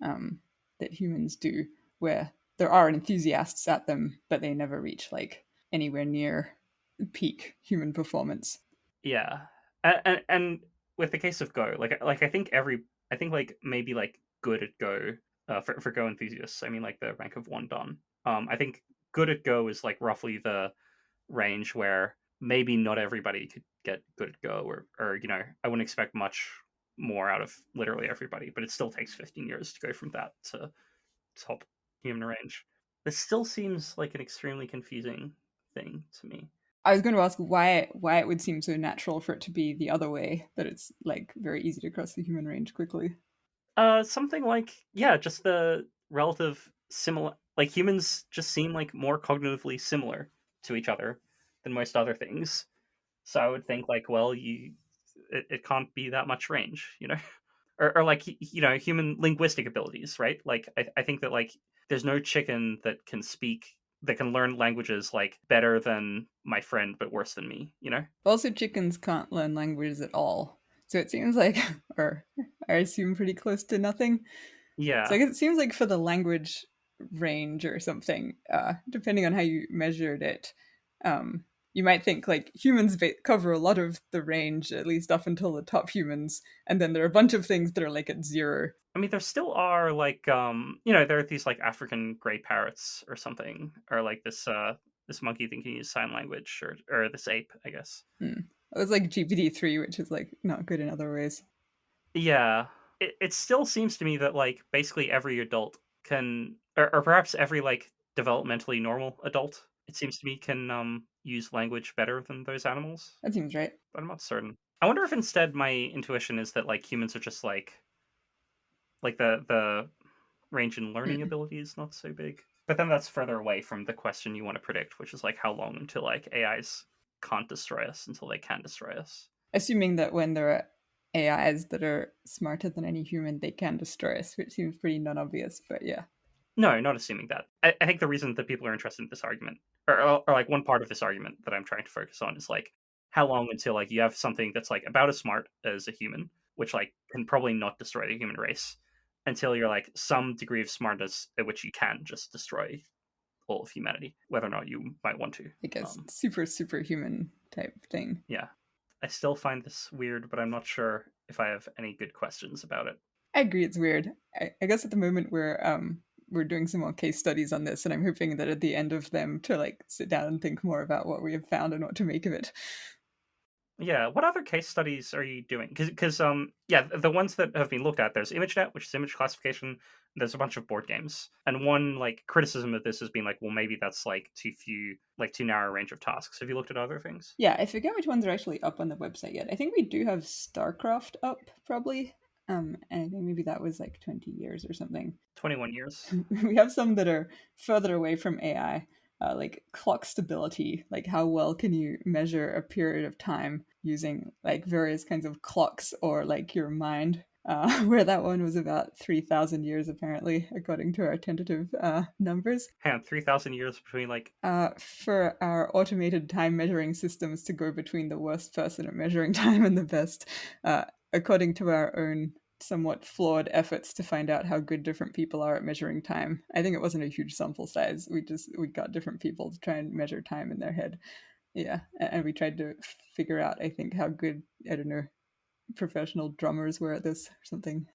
um, that humans do, where there are enthusiasts at them, but they never reach like anywhere near peak human performance. Yeah, and with the case of Go, like I think like maybe like good at Go, for Go enthusiasts. I mean like the rank of one done. I think good at Go is like roughly the range where maybe not everybody could get good at Go, or I wouldn't expect much more out of literally everybody, but it still takes 15 years to go from that to top human range. This still seems like an extremely confusing thing to me. I was going to ask why it would seem so natural for it to be the other way, that it's like very easy to cross the human range quickly. Something like, yeah, just the relative similar. Like humans just seem like more cognitively similar to each other than most other things. So I would think like, well, it can't be that much range, or like human linguistic abilities, right? Like I think that like there's no chicken that can learn languages like better than my friend but worse than me. Also, chickens can't learn languages at all, so it seems like, or I assume pretty close to nothing. So I Yeah, guess it seems like for the language range or something, depending on how you measured it, um, you might think like humans cover a lot of the range, at least up until the top humans, and then there are a bunch of things that are like at zero. I mean there still are like there are these like African gray parrots or something, or like this monkey that can use sign language, or this ape, I guess. Hmm. It was like GPT-3, which is like not good in other ways. Yeah, it still seems to me that like basically every adult can, or perhaps every like developmentally normal adult, it seems to me, can use language better than those animals, That seems right. but I'm not certain. I wonder if instead my intuition is that like humans are just like the range in learning Hmm. ability is not so big. But then that's further away from the question you want to predict, which is like how long until like AIs can't destroy us until they can destroy us. Assuming that when there are AIs that are smarter than any human, they can destroy us, which seems pretty non-obvious, but yeah. No, not assuming that. I think the reason that people are interested in this argument, or like one part of this argument that I'm trying to focus on, is like how long until like you have something that's like about as smart as a human, which like can probably not destroy the human race, until you're like some degree of smartness at which you can just destroy all of humanity, whether or not you might want to. I guess superhuman type thing. Yeah, I still find this weird, but I'm not sure if I have any good questions about it. I agree, it's weird. I guess at the moment we're doing some more case studies on this, and I'm hoping that at the end of them to like sit down and think more about what we have found and what to make of it. Yeah, what other case studies are you doing? Because yeah, the ones that have been looked at, there's ImageNet, which is image classification. There's a bunch of board games, and one like criticism of this has been like, well, maybe that's like too few, like too narrow a range of tasks. Have you looked at other things? Yeah, I forget which ones are actually up on the website yet. I think we do have StarCraft up probably. And I think maybe that was like 20 years or something. 21 years. We have some that are further away from AI, like clock stability, like how well can you measure a period of time using like various kinds of clocks or like your mind. Where that one was about 3,000 years, apparently, according to our tentative numbers. Hang on, 3,000 years between like. For our automated time measuring systems to go between the worst person at measuring time and the best, according to our own somewhat flawed efforts to find out how good different people are at measuring time. I think it wasn't a huge sample size. We got different people to try and measure time in their head. Yeah, and we tried to figure out, I think, how good, I don't know, professional drummers were at this or something.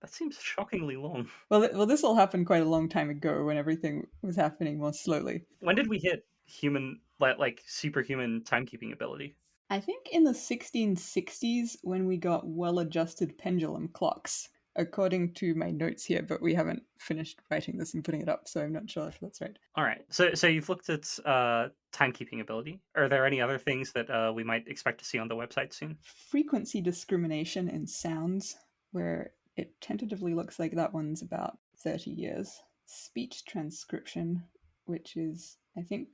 That seems shockingly long. Well, this all happened quite a long time ago when everything was happening more slowly. When did we hit human, like superhuman timekeeping ability? I think in the 1660s when we got well-adjusted pendulum clocks, according to my notes here, but we haven't finished writing this and putting it up, so I'm not sure if that's right. All right. So you've looked at timekeeping ability. Are there any other things that we might expect to see on the website soon? Frequency discrimination in sounds, where it tentatively looks like that one's about 30 years. Speech transcription, which is, I think,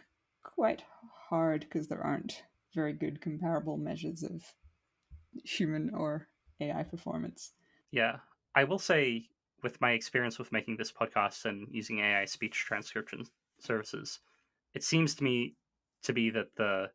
quite hard because there aren't very good comparable measures of human or AI performance. Yeah, I will say, with my experience with making this podcast and using AI speech transcription services, it seems to me to be that the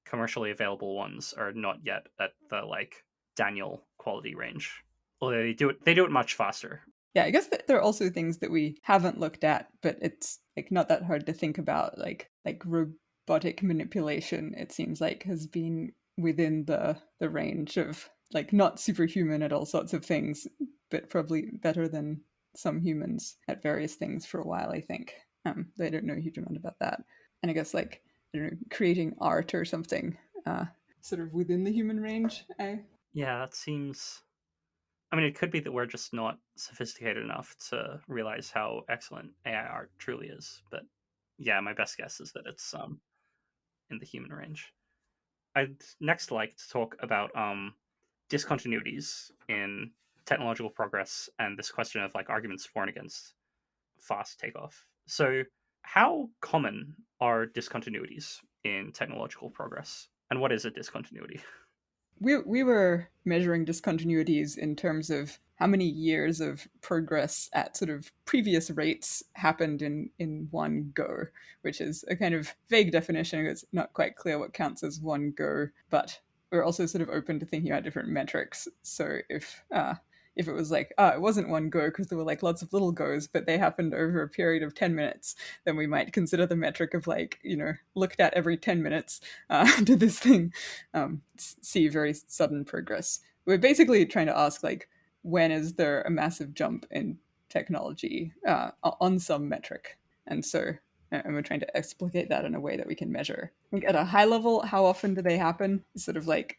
commercially available ones are not yet at the like Daniel quality range. Although they do it much faster. Yeah, I guess that there are also things that we haven't looked at, but it's like not that hard to think about. Like robotic manipulation, it seems like has been within the range of like not superhuman at all sorts of things, but probably better than some humans at various things for a while. I think. I don't know a huge amount about that, and I guess like I don't know, creating art or something, sort of within the human range. Yeah, that seems. I mean, it could be that we're just not sophisticated enough to realize how excellent AI art truly is. But yeah, my best guess is that it's in the human range. I'd next like to talk about discontinuities in technological progress and this question of like arguments for and against fast takeoff. So, how common are discontinuities in technological progress, and what is a discontinuity? We were measuring discontinuities in terms of how many years of progress at sort of previous rates happened in one go, which is a kind of vague definition. It's not quite clear what counts as one go, but we're also sort of open to thinking about different metrics. So if it was like, it wasn't one go because there were like lots of little goes, but they happened over a period of 10 minutes, then we might consider the metric of like, looked at every 10 minutes, did this thing see very sudden progress. We're basically trying to ask like, when is there a massive jump in technology on some metric? And so and we're trying to explicate that in a way that we can measure. I think at a high level, how often do they happen? It's sort of like,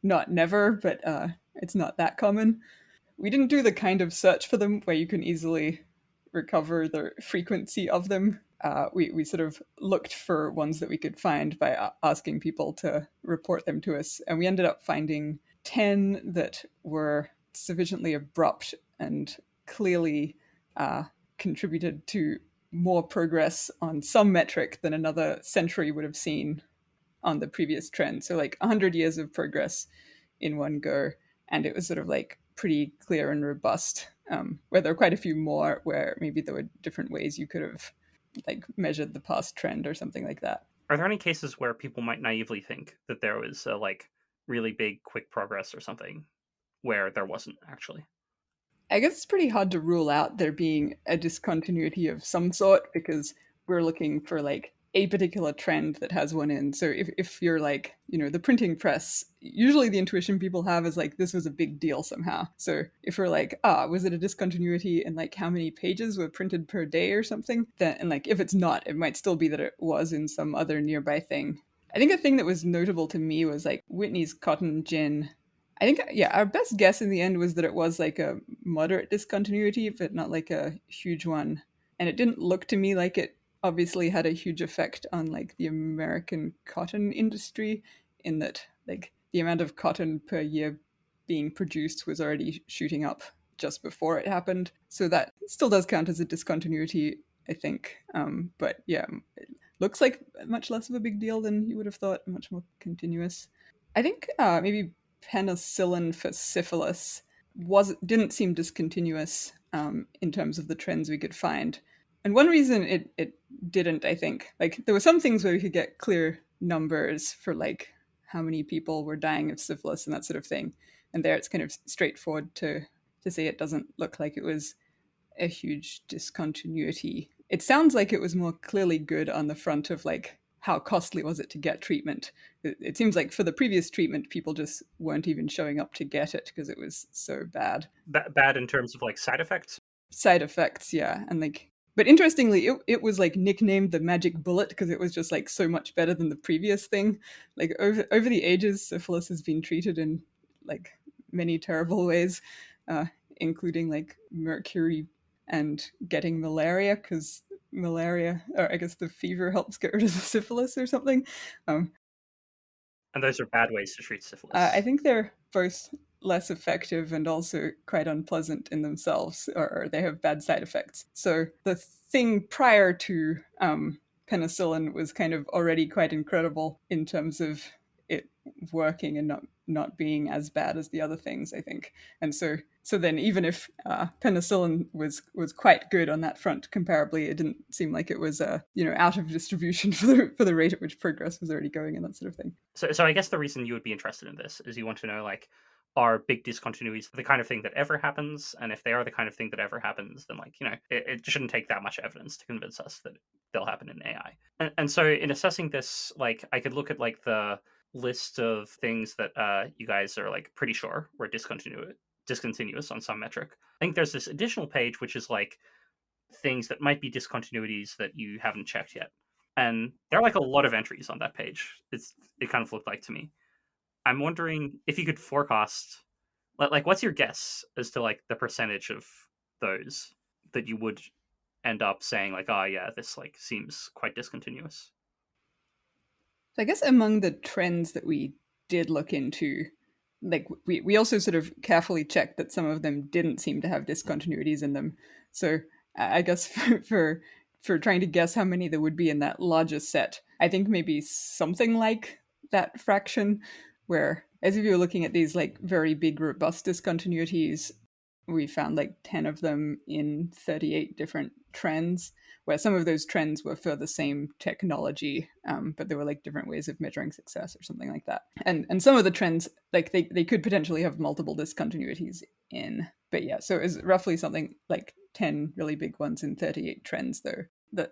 not never, but it's not that common. We didn't do the kind of search for them where you can easily recover the frequency of them. We sort of looked for ones that we could find by asking people to report them to us. And we ended up finding 10 that were sufficiently abrupt and clearly contributed to more progress on some metric than another century would have seen on the previous trend. So like 100 years of progress in one go. And it was sort of like pretty clear and robust, where there are quite a few more where maybe there were different ways you could have like measured the past trend or something like that. Are there any cases where people might naively think that there was a like really big quick progress or something where there wasn't actually? I guess it's pretty hard to rule out there being a discontinuity of some sort because we're looking for like a particular trend that has one in. So if you're like, the printing press, usually the intuition people have is like, this was a big deal somehow. So if we're like, was it a discontinuity in like how many pages were printed per day or something? Then, and like, if it's not, it might still be that it was in some other nearby thing. I think a thing that was notable to me was like Whitney's cotton gin. I think, yeah, our best guess in the end was that it was like a moderate discontinuity, but not like a huge one. And it didn't look to me like it obviously had a huge effect on like the American cotton industry, in that like the amount of cotton per year being produced was already shooting up just before it happened. So that still does count as a discontinuity, I think. But yeah, it looks like much less of a big deal than you would have thought, much more continuous. I think maybe penicillin for syphilis didn't seem discontinuous in terms of the trends we could find. And one reason it didn't, I think, like there were some things where we could get clear numbers for like how many people were dying of syphilis and that sort of thing. And there it's kind of straightforward to say it doesn't look like it was a huge discontinuity. It sounds like it was more clearly good on the front of like how costly was it to get treatment. It seems like for the previous treatment, people just weren't even showing up to get it because it was so bad. Bad in terms of like side effects. Side effects, yeah, and like. But interestingly, it was like nicknamed the magic bullet because it was just like so much better than the previous thing. Like over the ages, syphilis has been treated in like many terrible ways, including like mercury and getting malaria, because malaria, or I guess the fever, helps get rid of the syphilis or something. And those are bad ways to treat I syphilis. think they're both less effective and also quite unpleasant in themselves, or they have bad side effects. So the thing prior to penicillin was kind of already quite incredible in terms of it working and not being as bad as the other things, I think. And so then even if penicillin was quite good on that front comparably, it didn't seem like it was out of distribution for the rate at which progress was already going and that sort of thing. So I guess the reason you would be interested in this is you want to know like, are big discontinuities the kind of thing that ever happens? And if they are the kind of thing that ever happens, then like, it shouldn't take that much evidence to convince us that they'll happen in AI. And so in assessing this, like I could look at like the list of things that you guys are like pretty sure were discontinuous on some metric. I think there's this additional page which is like things that might be discontinuities that you haven't checked yet. And there are like a lot of entries on that page. It kind of looked like to me. I'm wondering if you could forecast, like, what's your guess as to like the percentage of those that you would end up saying like, oh yeah, this like seems quite discontinuous. So I guess among the trends that we did look into, like we also sort of carefully checked that some of them didn't seem to have discontinuities in them. So I guess for trying to guess how many there would be in that largest set, I think maybe something like that fraction, where as if you were looking at these like very big robust discontinuities, we found like 10 of them in 38 different trends, where some of those trends were for the same technology, but there were like different ways of measuring success or something like that. And some of the trends, like they could potentially have multiple discontinuities in. But yeah, so it's roughly something like 10 really big ones in 38 trends, though.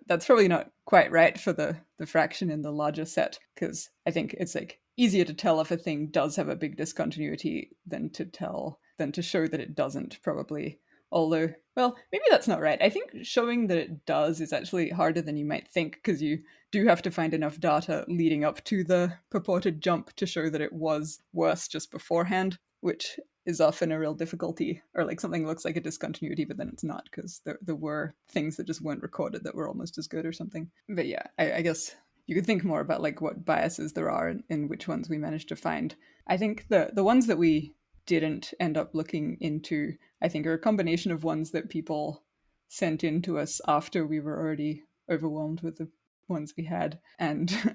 That's probably not quite right for the fraction in the larger set, because I think it's like easier to tell if a thing does have a big discontinuity than to show that it doesn't, probably. Although, well, maybe that's not right. I think showing that it does is actually harder than you might think, because you do have to find enough data leading up to the purported jump to show that it was worse just beforehand, which is often a real difficulty. Or like something looks like a discontinuity, but then it's not, because there were things that just weren't recorded that were almost as good or something. But yeah, I guess you could think more about like what biases there are in which ones we managed to find. I think the ones that we didn't end up looking into, I think, are a combination of ones that people sent in to us after we were already overwhelmed with the ones we had, and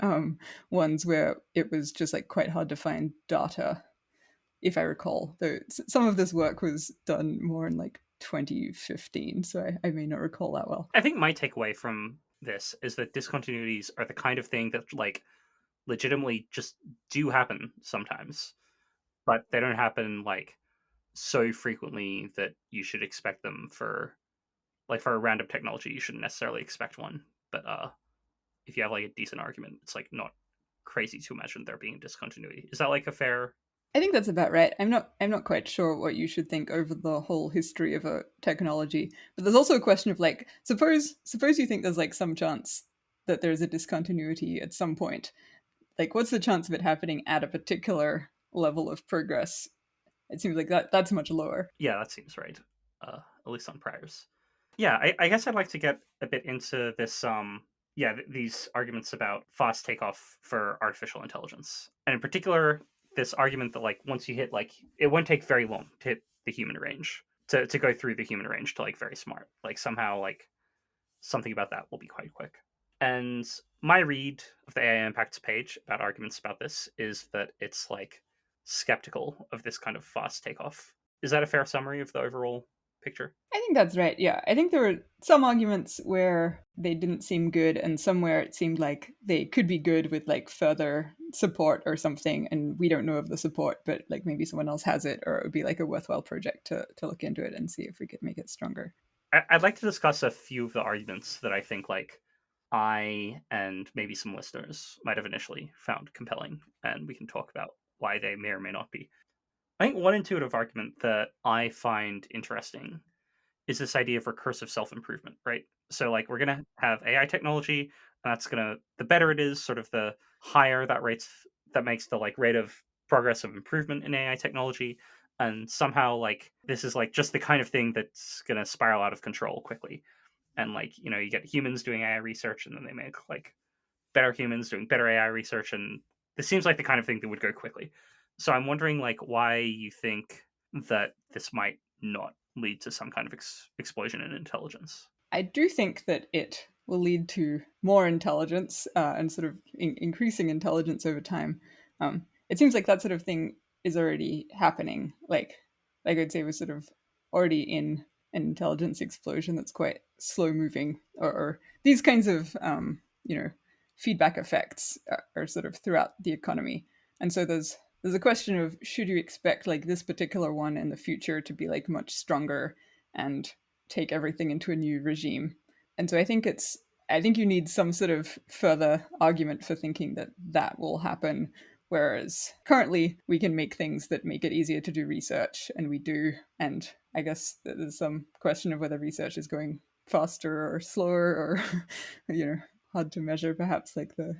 ones where it was just like quite hard to find data, if I recall. Though some of this work was done more in like 2015, so I may not recall that well. I think my takeaway from this is that discontinuities are the kind of thing that like legitimately just do happen sometimes, but they don't happen like so frequently that you should expect them for like for a random technology you shouldn't necessarily expect one. But if you have like a decent argument, it's like not crazy to imagine there being a discontinuity. Is that like a fair? I think that's about right. I'm not quite sure what you should think over the whole history of a technology, but there's also a question of like suppose you think there's like some chance that there's a discontinuity at some point. Like what's the chance of it happening at a particular level of progress? It seems like that's much lower. Yeah, that seems right. At least on priors. Yeah, I guess I'd like to get a bit into this. Yeah, these arguments about fast takeoff for artificial intelligence, and in particular, this argument that like once you hit like it won't take very long to hit the human range to go through the human range to like very smart. Like somehow like something about that will be quite quick. And my read of the AI impacts page about arguments about this is that it's like skeptical of this kind of fast takeoff. Is that a fair summary of the overall picture? I think that's right. Yeah, I think there were some arguments where they didn't seem good, and somewhere it seemed like they could be good with like further support or something, and we don't know of the support, but like maybe someone else has it, or it would be like a worthwhile project to look into it and see if we could make it stronger. I'd like to discuss a few of the arguments that I think like I and maybe some listeners might have initially found compelling, and we can talk about why they may or may not be. I think one intuitive argument that I find interesting is this idea of recursive self improvement, right? So, like, we're going to have AI technology, and that's going to, the better it is, sort of the higher that makes the like rate of progress of improvement in AI technology. And somehow, like, this is like just the kind of thing that's going to spiral out of control quickly. And, like, you know, you get humans doing AI research, and then they make like better humans doing better AI research. And this seems like the kind of thing that would go quickly. So, I'm wondering, like, why you think that this might not lead to some kind of explosion in intelligence. I do think that it will lead to more intelligence and sort of increasing intelligence over time. It seems like that sort of thing is already happening. Like I'd say, we're sort of already in an intelligence explosion that's quite slow moving, or these kinds of feedback effects are sort of throughout the economy. And so there's a question of should you expect like this particular one in the future to be like much stronger and take everything into a new regime. And so I think you need some sort of further argument for thinking that that will happen. Whereas currently we can make things that make it easier to do research, and we do. And I guess there's some question of whether research is going faster or slower, or hard to measure perhaps like the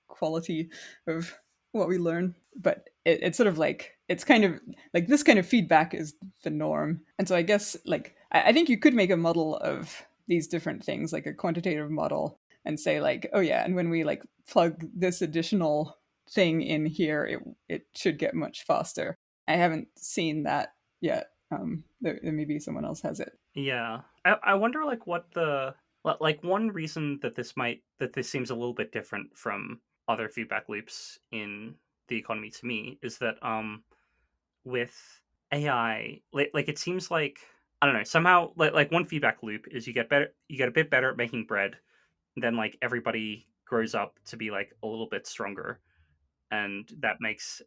quality of what we learn. But it's sort of like it's kind of like this kind of feedback is the norm. And so I guess like I think you could make a model of these different things, like a quantitative model, and say like, oh yeah, and when we like plug this additional thing in here, it should get much faster. I haven't seen that yet. There maybe someone else has it. Yeah, I wonder like what the like one reason that this seems a little bit different from other feedback loops in the economy to me is that with AI like it seems like I don't know somehow like one feedback loop is you get a bit better at making bread, then like everybody grows up to be like a little bit stronger, and that makes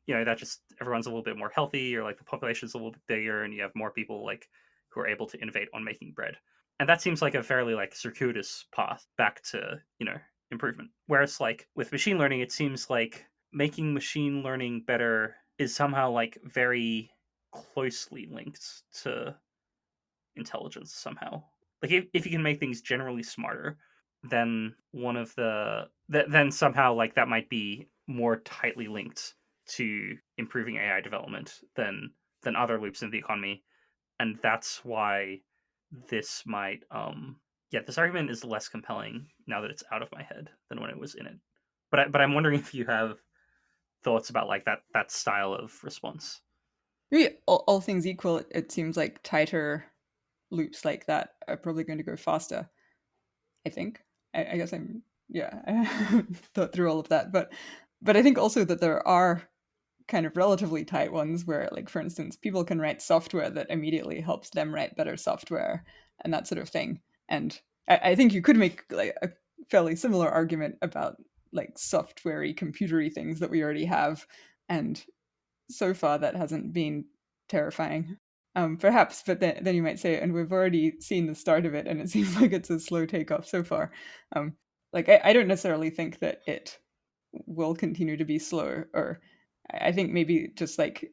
that just everyone's a little bit more healthy, or like the population's a little bit bigger, and you have more people like who are able to innovate on making bread. And that seems like a fairly like circuitous path back to improvement. Whereas like with machine learning, it seems like making machine learning better is somehow like very closely linked to intelligence somehow. Like if you can make things generally smarter, then then somehow like that might be more tightly linked to improving AI development than other loops in the economy. And that's why this might this argument is less compelling now that it's out of my head than when it was in it. But I'm wondering if you have thoughts about like that style of response. Maybe all things equal, it seems like tighter loops like that are probably going to go faster, I think. I guess I haven't thought through all of that, but I think also that there are kind of relatively tight ones where, like, for instance, people can write software that immediately helps them write better software and that sort of thing. And I think you could make like a fairly similar argument about like software-y, computery things that we already have. And so far that hasn't been terrifying. Perhaps, but then you might say, and we've already seen the start of it, and it seems like it's a slow takeoff so far. Like I don't necessarily think that it will continue to be slow, or I think maybe just like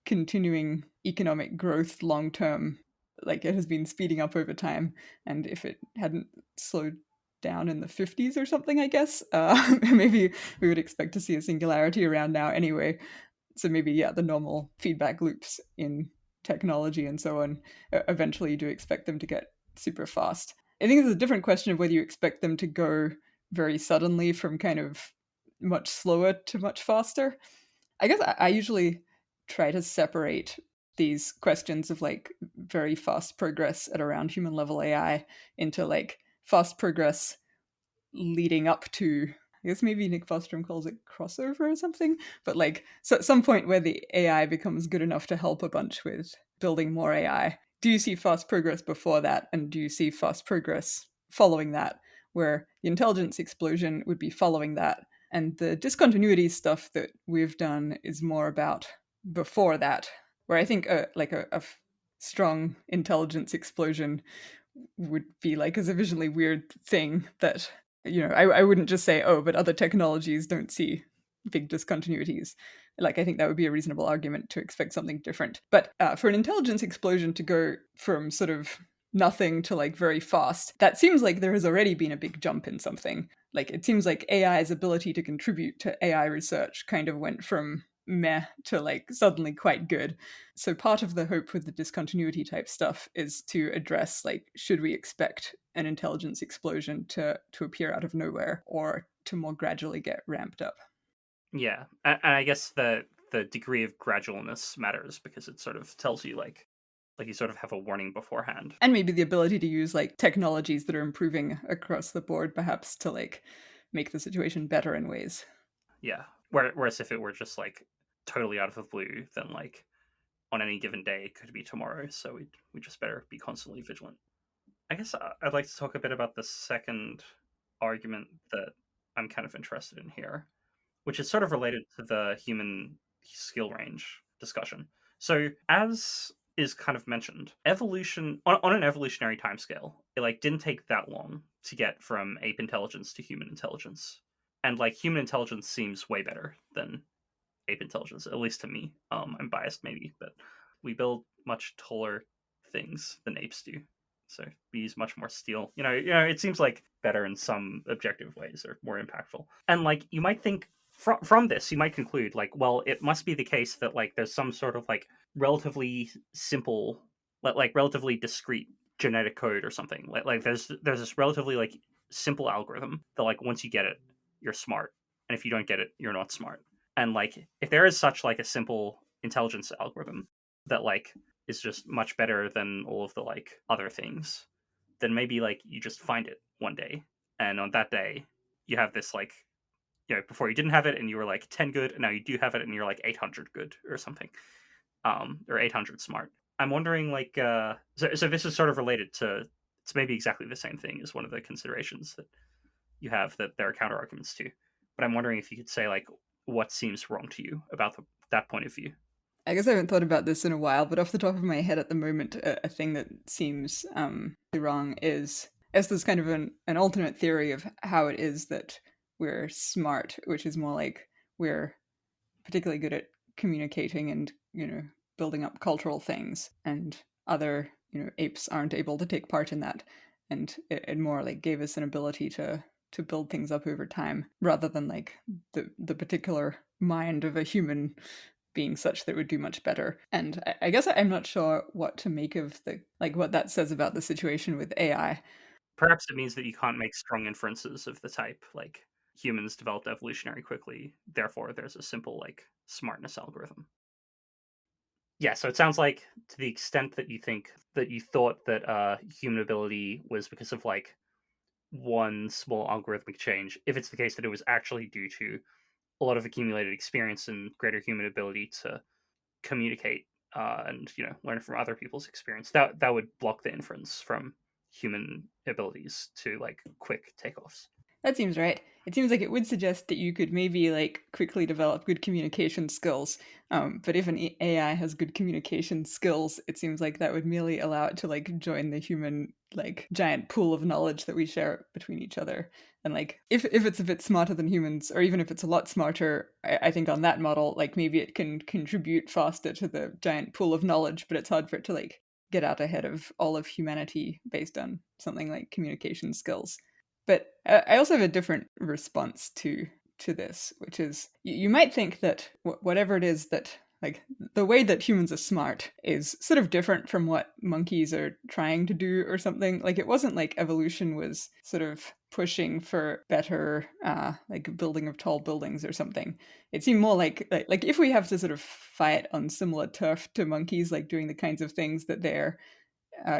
continuing economic growth long term, like it has been speeding up over time, and if it hadn't slowed down in the 50s or something, I guess, maybe we would expect to see a singularity around now anyway. So maybe, yeah, the normal feedback loops in technology and so on, eventually you do expect them to get super fast. I think it's a different question of whether you expect them to go very suddenly from kind of much slower to much faster. I guess I usually try to separate these questions of like very fast progress at around human level AI into like fast progress leading up to, I guess maybe Nick Bostrom calls it crossover or something, but like so at some point where the AI becomes good enough to help a bunch with building more AI. Do you see fast progress before that, and do you see fast progress following that, where the intelligence explosion would be following that, and the discontinuity stuff that we've done is more about before that, where I think a strong intelligence explosion would be like a sufficiently weird thing that, I wouldn't just say, oh, but other technologies don't see big discontinuities. Like, I think that would be a reasonable argument to expect something different. But for an intelligence explosion to go from sort of nothing to like very fast, that seems like there has already been a big jump in something. Like, it seems like AI's ability to contribute to AI research kind of went from meh to like suddenly quite good. So part of the hope with the discontinuity type stuff is to address like, should we expect an intelligence explosion to appear out of nowhere, or to more gradually get ramped up? Yeah, and I guess the degree of gradualness matters because it sort of tells you like you sort of have a warning beforehand. And maybe the ability to use like technologies that are improving across the board, perhaps, to like make the situation better in ways. Yeah. Whereas if it were just like totally out of the blue, then like on any given day it could be tomorrow. So we just better be constantly vigilant. I guess I'd like to talk a bit about the second argument that I'm kind of interested in here, which is sort of related to the human skill range discussion. So, as is kind of mentioned, evolution on an evolutionary timescale, it like didn't take that long to get from ape intelligence to human intelligence, and like human intelligence seems way better than ape intelligence, at least to me. I'm biased maybe, but we build much taller things than apes do. So we use much more steel. It seems like better in some objective ways or more impactful. And like you might think from this, you might conclude like, well, it must be the case that like there's some sort of like relatively simple, like relatively discrete genetic code or something. Like there's this relatively like simple algorithm that like once you get it, you're smart, and if you don't get it, you're not smart. And like if there is such like a simple intelligence algorithm that like is just much better than all of the like other things, then maybe like you just find it one day, and on that day you have this like, before you didn't have it and you were like 10 good, and now you do have it and you're like 800 good or something, or 800 smart. I'm wondering like so this is sort of related to, it's maybe exactly the same thing as one of the considerations that you have that there are counter arguments to, but I'm wondering if you could say like what seems wrong to you about that point of view. I guess I haven't thought about this in a while, but off the top of my head at the moment, a thing that seems wrong is, as there's kind of an alternate theory of how it is that we're smart, which is more like we're particularly good at communicating and, building up cultural things, and other, apes aren't able to take part in that. And it more like gave us an ability to build things up over time, rather than like the particular mind of a human being such that it would do much better. And I guess I'm not sure what to make of the like what that says about the situation with AI. Perhaps it means that you can't make strong inferences of the type like humans developed evolutionary quickly, therefore there's a simple like smartness algorithm. Yeah, so it sounds like to the extent that you think that you thought that human ability was because of like one small algorithmic change, if it's the case that it was actually due to a lot of accumulated experience and greater human ability to communicate and learn from other people's experience, that would block the inference from human abilities to like quick takeoffs. That seems right. It seems like it would suggest that you could maybe like quickly develop good communication skills. But if an AI has good communication skills, it seems like that would merely allow it to like join the human like giant pool of knowledge that we share between each other. And like if it's a bit smarter than humans, or even if it's a lot smarter, I think on that model, like maybe it can contribute faster to the giant pool of knowledge, but it's hard for it to like get out ahead of all of humanity based on something like communication skills. But I also have a different response to this, which is you might think that whatever it is that like the way that humans are smart is sort of different from what monkeys are trying to do or something. Like it wasn't like evolution was sort of pushing for better like building of tall buildings or something. It seemed more like if we have to sort of fight on similar turf to monkeys, like doing the kinds of things that they're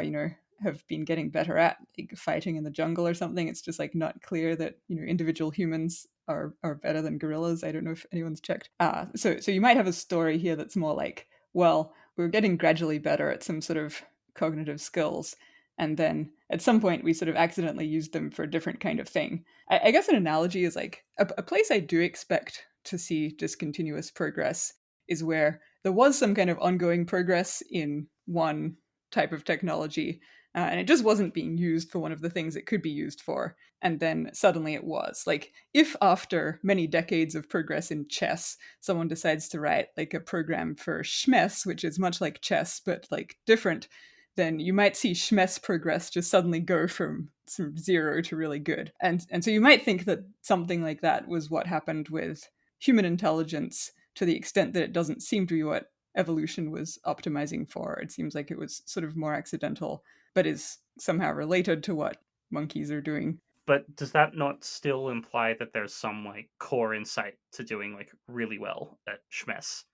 you know, have been getting better at, like fighting in the jungle or something. It's just like not clear that individual humans are better than gorillas. I don't know if anyone's checked. So you might have a story here that's more like, well, we're getting gradually better at some sort of cognitive skills, and then at some point we sort of accidentally used them for a different kind of thing. I guess an analogy is like a place I do expect to see discontinuous progress is where there was some kind of ongoing progress in one type of technology, and it just wasn't being used for one of the things it could be used for. And then suddenly it was. Like, if after many decades of progress in chess, someone decides to write like a program for Schmess, which is much like chess, but like different, then you might see Schmess progress just suddenly go from zero to really good. And so you might think that something like that was what happened with human intelligence, to the extent that it doesn't seem to be what evolution was optimizing for. It seems like it was sort of more accidental, but is somehow related to what monkeys are doing. But does that not still imply that there's some like core insight to doing like really well at Schmess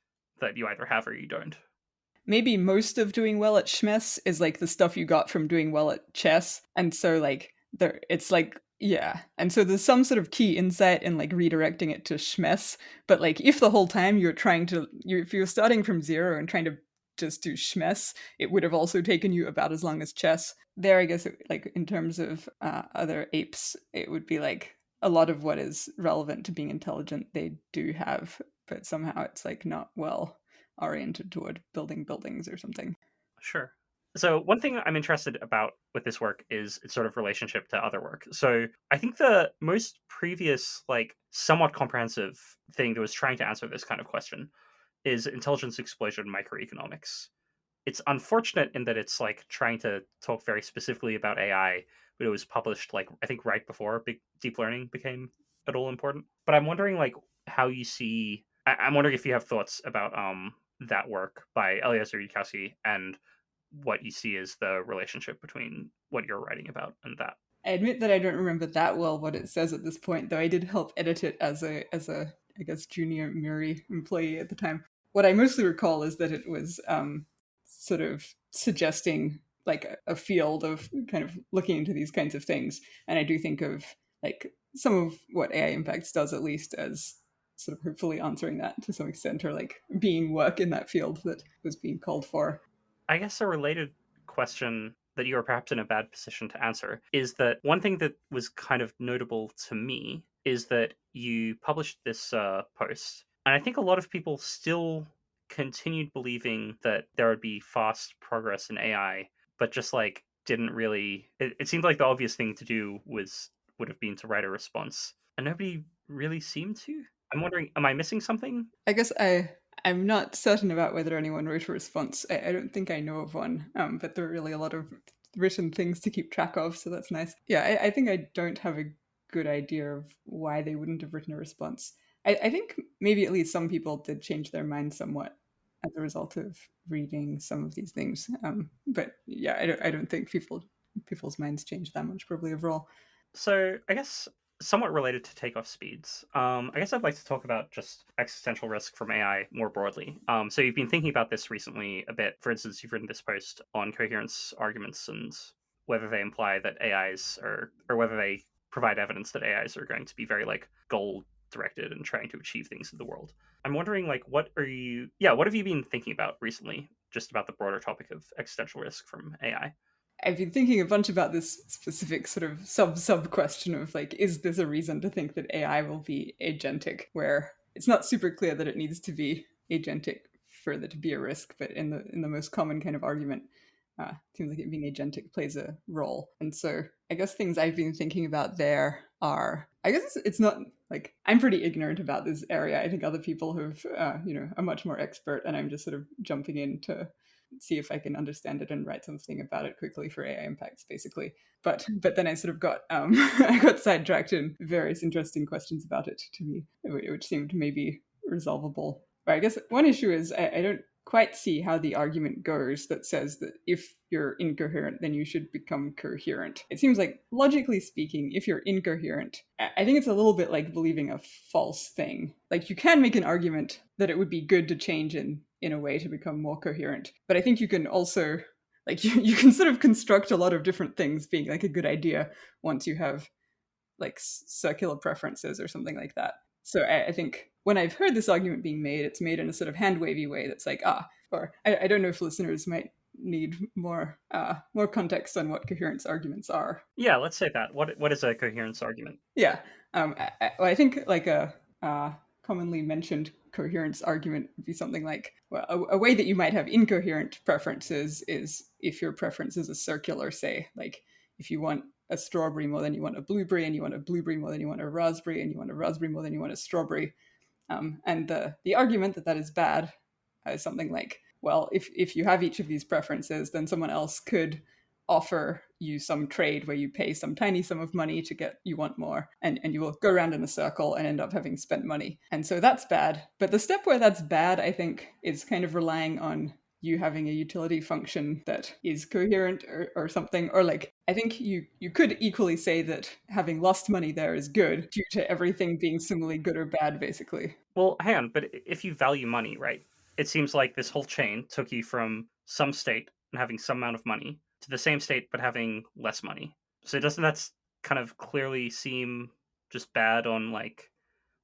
that you either have or you don't? Maybe most of doing well at Schmess is like the stuff you got from doing well at chess. And so like there it's like yeah. And so there's some sort of key insight in like redirecting it to Schmess. But like if the whole time you're trying to if you're starting from zero and trying to just do Schmess, it would have also taken you about as long as chess. There, I guess, like in terms of other apes, it would be like a lot of what is relevant to being intelligent they do have, but somehow it's like not well oriented toward building buildings or something. Sure. So one thing I'm interested about with this work is its sort of relationship to other work. So I think the most previous, like somewhat comprehensive thing that was trying to answer this kind of question is intelligence explosion microeconomics. It's unfortunate in that it's like trying to talk very specifically about AI, but it was published like I think right before big deep learning became at all important. But I'm wondering like how you see. I'm wondering if you have thoughts about that work by Eliezer Yudkowsky and what you see as the relationship between what you're writing about and that. I admit that I don't remember that well what it says at this point, though I did help edit it as a I guess junior Muri employee at the time. What I mostly recall is that it was sort of suggesting like a field of kind of looking into these kinds of things, and I do think of like some of what AI Impacts does at least as sort of hopefully answering that to some extent, or like being work in that field that was being called for. I guess a related question that you are perhaps in a bad position to answer is that one thing that was kind of notable to me is that you published this post, and I think a lot of people still continued believing that there would be fast progress in AI, but just like didn't really. It seemed like the obvious thing to do would have been to write a response, and nobody really seemed to. I'm wondering, am I missing something? I guess I'm not certain about whether anyone wrote a response. I don't think I know of one, but there are really a lot of written things to keep track of, so that's nice. Yeah, I think I don't have a good idea of why they wouldn't have written a response. I think maybe at least some people did change their mind somewhat as a result of reading some of these things. But yeah, I don't think people's minds changed that much probably overall. So, I guess somewhat related to takeoff speeds, I guess I'd like to talk about just existential risk from AI more broadly. So, you've been thinking about this recently a bit. For instance, you've written this post on coherence arguments and whether they imply that AIs or whether they provide evidence that AIs are going to be very like goal directed and trying to achieve things in the world. I'm wondering like what have you been thinking about recently just about the broader topic of existential risk from AI? I've been thinking a bunch about this specific sort of sub question of like, is this a reason to think that AI will be agentic? Where it's not super clear that it needs to be agentic for there to be a risk, but in the most common kind of argument, it seems like it being agentic plays a role. And so I guess things I've been thinking about there are, I guess it's not like I'm pretty ignorant about this area. I think other people have, are much more expert, and I'm just sort of jumping in to see if I can understand it and write something about it quickly for AI impacts, basically. But then I sort of got I got sidetracked in various interesting questions about it to me, which seemed maybe resolvable. But I guess one issue is I don't quite see how the argument goes that says that if you're incoherent, then you should become coherent. It seems like, logically speaking, if you're incoherent, I think it's a little bit like believing a false thing. Like, you can make an argument that it would be good to change in a way to become more coherent. But I think you can also, like, you can sort of construct a lot of different things being like a good idea once you have like circular preferences or something like that. So I think when I've heard this argument being made, it's made in a sort of hand wavy way that's like, or I don't know if listeners might need more context on what coherence arguments are. Yeah, let's say that. What is a coherence argument? Yeah. I think like a commonly mentioned coherence argument would be something like, well, a way that you might have incoherent preferences is if your preference is a circular, say, like if you want a strawberry more than you want a blueberry, and you want a blueberry more than you want a raspberry, and you want a raspberry more than you want a strawberry. And the argument that is bad is something like, well, if you have each of these preferences, then someone else could offer you some trade where you pay some tiny sum of money to get you want more, and you will go around in a circle and end up having spent money. And so that's bad. But the step where that's bad, I think, is kind of relying on you having a utility function that is coherent or something. Or like, I think you could equally say that having lost money there is good due to everything being similarly good or bad, basically. Well, hang on, but if you value money, right? It seems like this whole chain took you from some state and having some amount of money to the same state but having less money. So doesn't that kind of clearly seem just bad on like,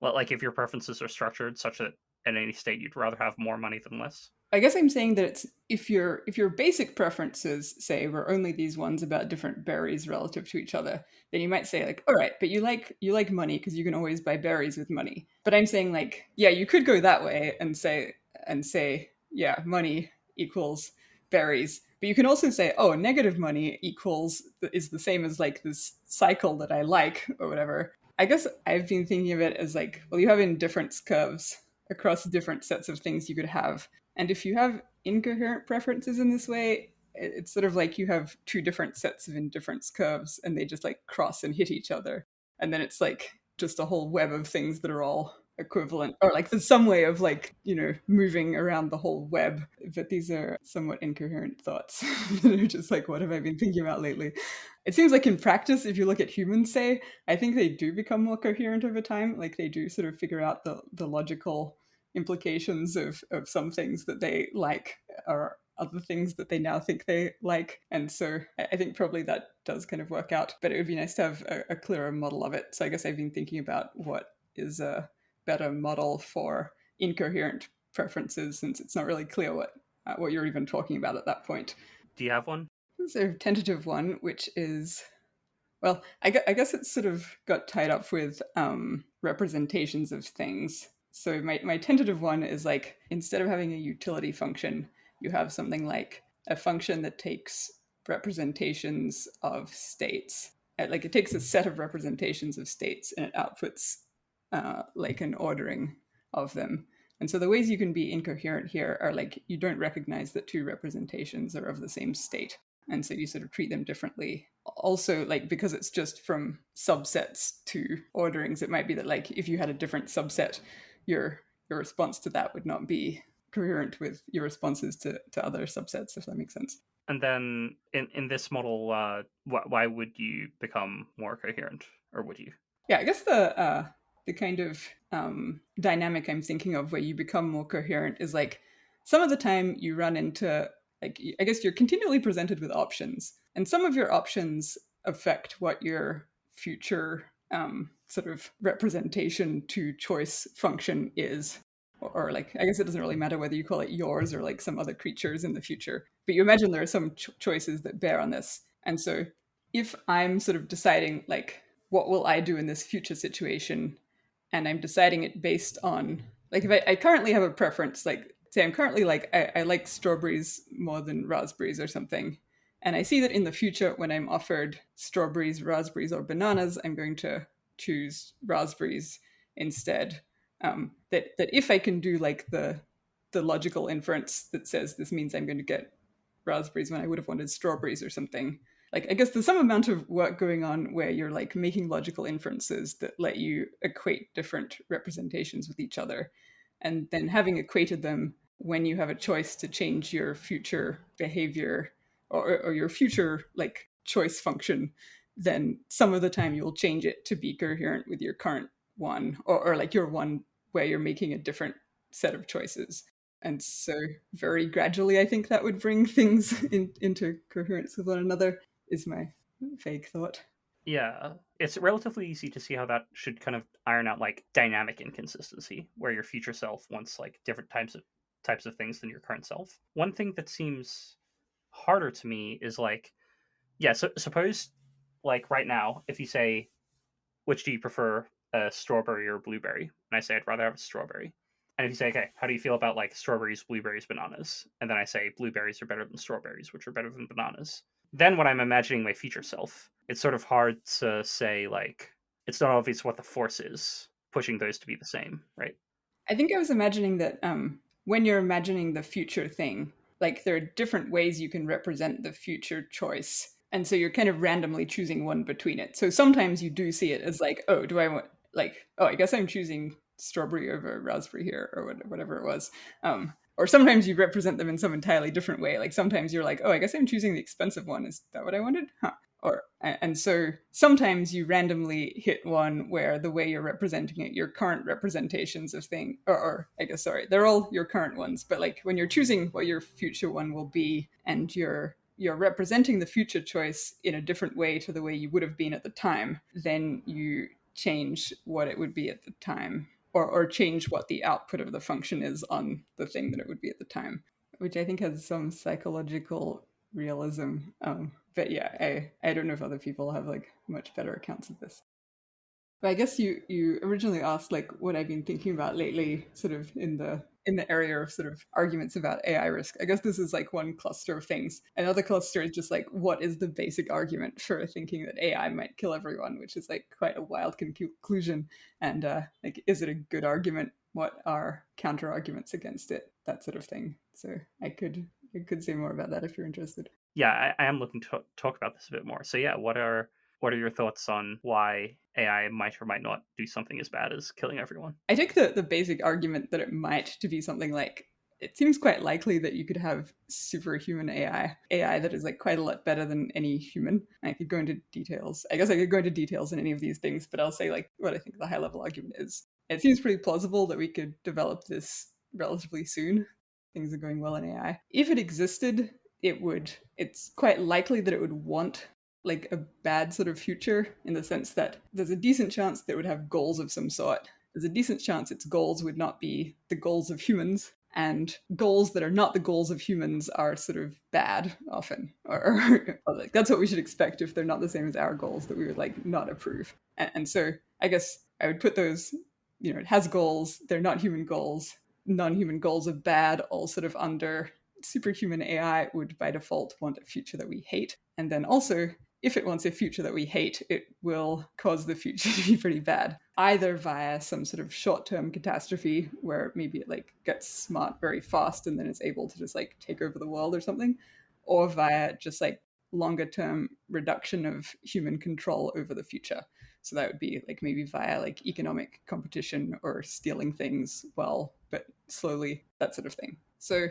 well, like if your preferences are structured such that in any state you'd rather have more money than less? I guess I'm saying that it's if your basic preferences, say, were only these ones about different berries relative to each other, then you might say like, all right, but you like money because you can always buy berries with money. But I'm saying like, yeah, you could go that way and say, yeah, money equals berries. But you can also say, oh, negative money is the same as like this cycle that I like or whatever. I guess I've been thinking of it as like, well, you have indifference curves across different sets of things you could have. And if you have incoherent preferences in this way, it's sort of like you have two different sets of indifference curves and they just like cross and hit each other. And then it's like just a whole web of things that are all equivalent, or like there's some way of like, moving around the whole web. But these are somewhat incoherent thoughts that are just like, what have I been thinking about lately? It seems like in practice, if you look at humans, say, I think they do become more coherent over time. Like they do sort of figure out the logical implications of some things that they like or other things that they now think they like. And so I think probably that does kind of work out, but it would be nice to have a clearer model of it. So I guess I've been thinking about what is a better model for incoherent preferences, since it's not really clear what you're even talking about at that point. Do you have one? There's a tentative one, which is, well, I guess it's sort of got tied up with representations of things. So my tentative one is like, instead of having a utility function, you have something like a function that takes representations of states. Like it takes a set of representations of states and it outputs like an ordering of them. And so the ways you can be incoherent here are like, you don't recognize that two representations are of the same state. And so you sort of treat them differently. Also, like, because it's just from subsets to orderings, it might be that like if you had a different subset, your response to that would not be coherent with your responses to other subsets, if that makes sense. And then in this model, why would you become more coherent, or would you? Yeah, I guess the kind of dynamic I'm thinking of where you become more coherent is like, some of the time you run into, like, I guess you're continually presented with options, and some of your options affect what your future sort of representation to choice function is. Or like, I guess it doesn't really matter whether you call it yours or like some other creatures in the future, but you imagine there are some choices that bear on this. And so if I'm sort of deciding like, what will I do in this future situation, and I'm deciding it based on like, if I currently have a preference, like say I'm currently like I like strawberries more than raspberries or something, and I see that in the future when I'm offered strawberries, raspberries, or bananas, I'm going to choose raspberries instead. That if I can do like the logical inference that says this means I'm going to get raspberries when I would have wanted strawberries or something. Like, I guess there's some amount of work going on where you're like making logical inferences that let you equate different representations with each other. And then having equated them, when you have a choice to change your future behavior or your future like choice function, then some of the time you'll change it to be coherent with your current one, or like your one where you're making a different set of choices. And so very gradually, I think that would bring things into coherence with one another, is my vague thought. Yeah, it's relatively easy to see how that should kind of iron out like dynamic inconsistency, where your future self wants like different types of things than your current self. One thing that seems harder to me is like, yeah, so suppose like right now, if you say which do you prefer, a strawberry or blueberry, and I say I'd rather have a strawberry. And if you say, okay, how do you feel about like strawberries, blueberries, bananas? And then I say blueberries are better than strawberries, which are better than bananas. Then when I'm imagining my future self, it's sort of hard to say like it's not obvious what the force is pushing those to be the same, right? I think I was imagining that when you're imagining the future thing, like there are different ways you can represent the future choice. And so you're kind of randomly choosing one between it. So sometimes you do see it as like, oh, do I want, like, oh, I guess I'm choosing strawberry over raspberry here, or whatever it was. Or sometimes you represent them in some entirely different way. Like sometimes you're like, oh, I guess I'm choosing the expensive one. Is that what I wanted? Huh. Or and so sometimes you randomly hit one where the way you're representing it, your current representations of thing, or I guess sorry, they're all your current ones, but like when you're choosing what your future one will be, and you're representing the future choice in a different way to the way you would have been at the time, then you change what it would be at the time, or change what the output of the function is on the thing that it would be at the time, which I think has some psychological realism. But yeah, I don't know if other people have like much better accounts of this. But I guess you originally asked like what I've been thinking about lately, sort of in the area of sort of arguments about AI risk. I guess this is like one cluster of things. Another cluster is just like what is the basic argument for thinking that AI might kill everyone, which is like quite a wild conclusion. And like, is it a good argument? What are counter arguments against it? That sort of thing. So I could say more about that if you're interested. Yeah, I am looking to talk about this a bit more. So yeah, what are your thoughts on why AI might or might not do something as bad as killing everyone? I take the basic argument that it might to be something like, it seems quite likely that you could have superhuman AI that is like quite a lot better than any human. I could go into details. I guess I could go into details in any of these things, but I'll say like what I think the high level argument is. It seems pretty plausible that we could develop this relatively soon. Things are going well in AI. If it existed, it's quite likely that it would want like a bad sort of future, in the sense that there's a decent chance that it would have goals of some sort. There's a decent chance its goals would not be the goals of humans, and goals that are not the goals of humans are sort of bad often, or like, that's what we should expect if they're not the same as our goals, that we would like not approve. And so I guess I would put those, it has goals, they're not human goals, non-human goals are bad, all sort of under superhuman AI would by default want a future that we hate. And then also, if it wants a future that we hate, it will cause the future to be pretty bad, either via some sort of short-term catastrophe where maybe it like gets smart very fast and then it's able to just like take over the world or something, or via just like longer-term reduction of human control over the future. So that would be like maybe via like economic competition or stealing things well, but slowly, that sort of thing. So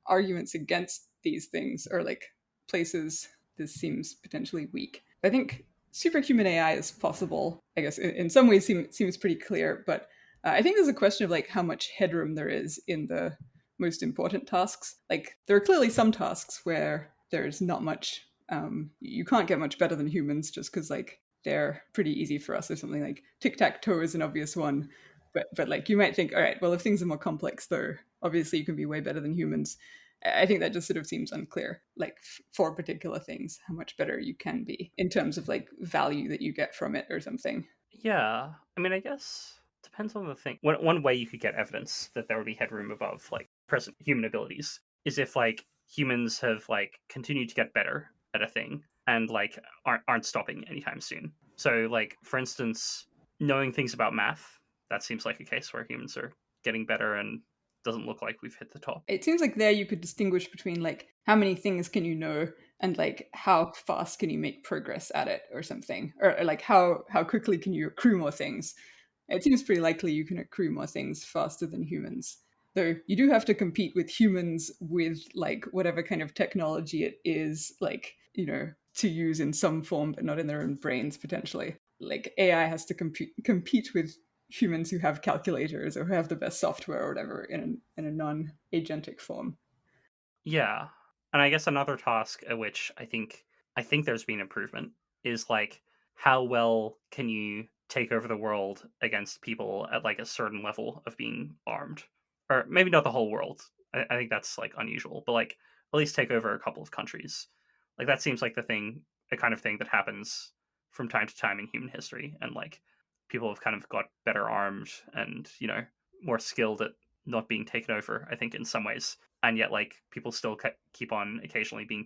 arguments against these things are like places this seems potentially weak. I think superhuman AI is possible. I guess in some ways seems pretty clear, but I think there's a question of like how much headroom there is in the most important tasks. Like there are clearly some tasks where there's not much. You can't get much better than humans just because like they're pretty easy for us, or something like tic-tac-toe is an obvious one. But like you might think, all right, well, if things are more complex, though, obviously you can be way better than humans. I think that just sort of seems unclear, like for particular things, how much better you can be in terms of like value that you get from it or something. Yeah, I mean, I guess depends on the thing. One way you could get evidence that there would be headroom above like present human abilities is if like humans have like continued to get better at a thing and like aren't stopping anytime soon. So like for instance, knowing things about math, that seems like a case where humans are getting better and doesn't look like we've hit the top. It seems like there you could distinguish between like how many things can you know and like how fast can you make progress at it or something, or like how quickly can you accrue more things. It seems pretty likely you can accrue more things faster than humans, though you do have to compete with humans with like whatever kind of technology it is, like, you know, to use in some form but not in their own brains potentially. Like AI has to compete with humans who have calculators or who have the best software or whatever in a non-agentic form. Yeah. And I guess another task at which I think there's been improvement is like how well can you take over the world against people at like a certain level of being armed? Or maybe not the whole world. I think that's like unusual, but like at least take over a couple of countries. Like that seems like a kind of thing that happens from time to time in human history, and like people have kind of got better armed and, you know, more skilled at not being taken over, I think, in some ways, and yet like people still keep on occasionally being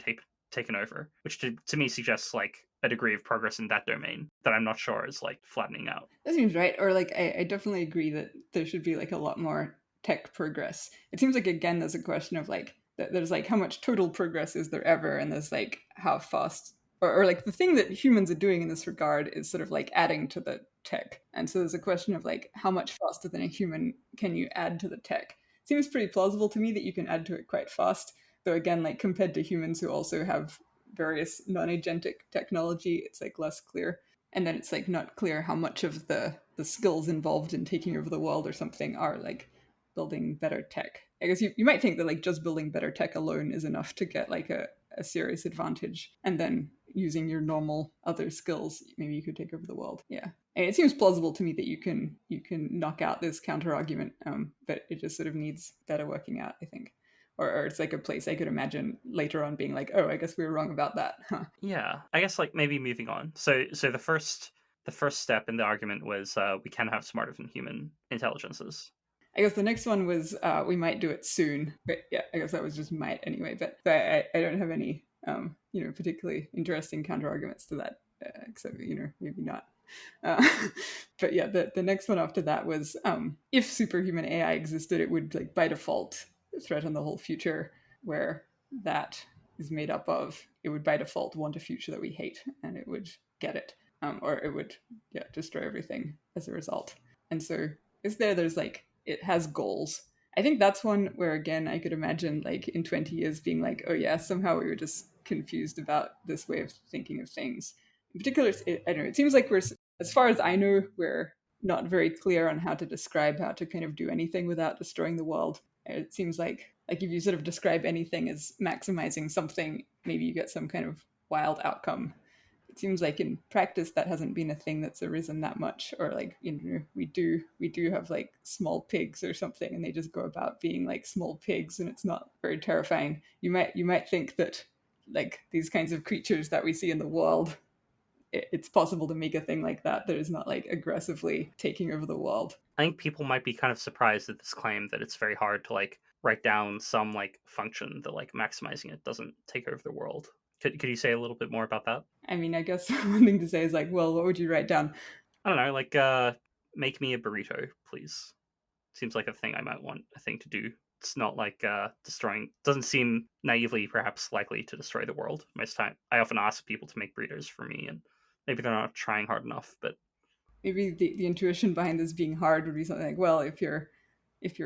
taken over, which to me suggests like a degree of progress in that domain that I'm not sure is like flattening out. That seems right. Or like I definitely agree that there should be like a lot more tech progress. It seems like again there's a question of like there's like how much total progress is there ever, and there's like how fast, or like the thing that humans are doing in this regard is sort of like adding to the tech. And so there's a question of like how much faster than a human can you add to the tech. It seems pretty plausible to me that you can add to it quite fast, though again, like compared to humans who also have various non-agentic technology, it's like less clear. And then it's like not clear how much of the skills involved in taking over the world or something are like building better tech. I guess you might think that like just building better tech alone is enough to get like a serious advantage, and then using your normal other skills maybe you could take over the world. Yeah, and it seems plausible to me that you can knock out this counter argument, but it just sort of needs better working out, I think. Or it's like a place I could imagine later on being like, oh, I guess we were wrong about that, huh? Yeah, I guess like maybe moving on. So the first step in the argument was we can have smarter than human intelligences. I guess the next one was we might do it soon, but yeah, I guess that was just might anyway. But I don't have any particularly interesting counter arguments to that, except maybe not. Uh, but yeah, the next one after that was if superhuman AI existed, it would like by default threaten the whole future where that is made up of. It would by default want a future that we hate, and it would get it, or it would destroy everything as a result. And so there's like it has goals. I think that's one where again I could imagine like in 20 years being like, oh yeah, somehow we were just confused about this way of thinking of things. In particular, I don't know. It seems like as far as I know, we're not very clear on how to describe how to kind of do anything without destroying the world. It seems like if you sort of describe anything as maximizing something, maybe you get some kind of wild outcome. It seems like in practice that hasn't been a thing that's arisen that much, or like we do have like small pigs or something, and they just go about being like small pigs, and it's not very terrifying. You might think that like these kinds of creatures that we see in the world, it's possible to make a thing like that that is not like aggressively taking over the world. I think people might be kind of surprised at this claim that it's very hard to like write down some like function that like maximizing it doesn't take over the world. Could you say a little bit more about that? I mean, I guess one thing to say is like, well, what would you write down? I don't know, like make me a burrito, please. Seems like a thing I might want a thing to do. It's not like destroying. Doesn't seem naively perhaps likely to destroy the world. Most time, I often ask people to make burritos for me, and maybe they're not trying hard enough. But Maybe the intuition behind this being hard would be something like, well, if you're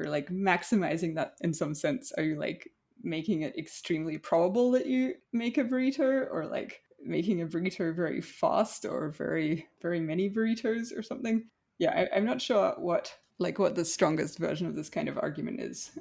like maximizing that in some sense, are you like making it extremely probable that you make a burrito, or like making a burrito very fast, or very very many burritos or something? Yeah, I'm not sure what the strongest version of this kind of argument is.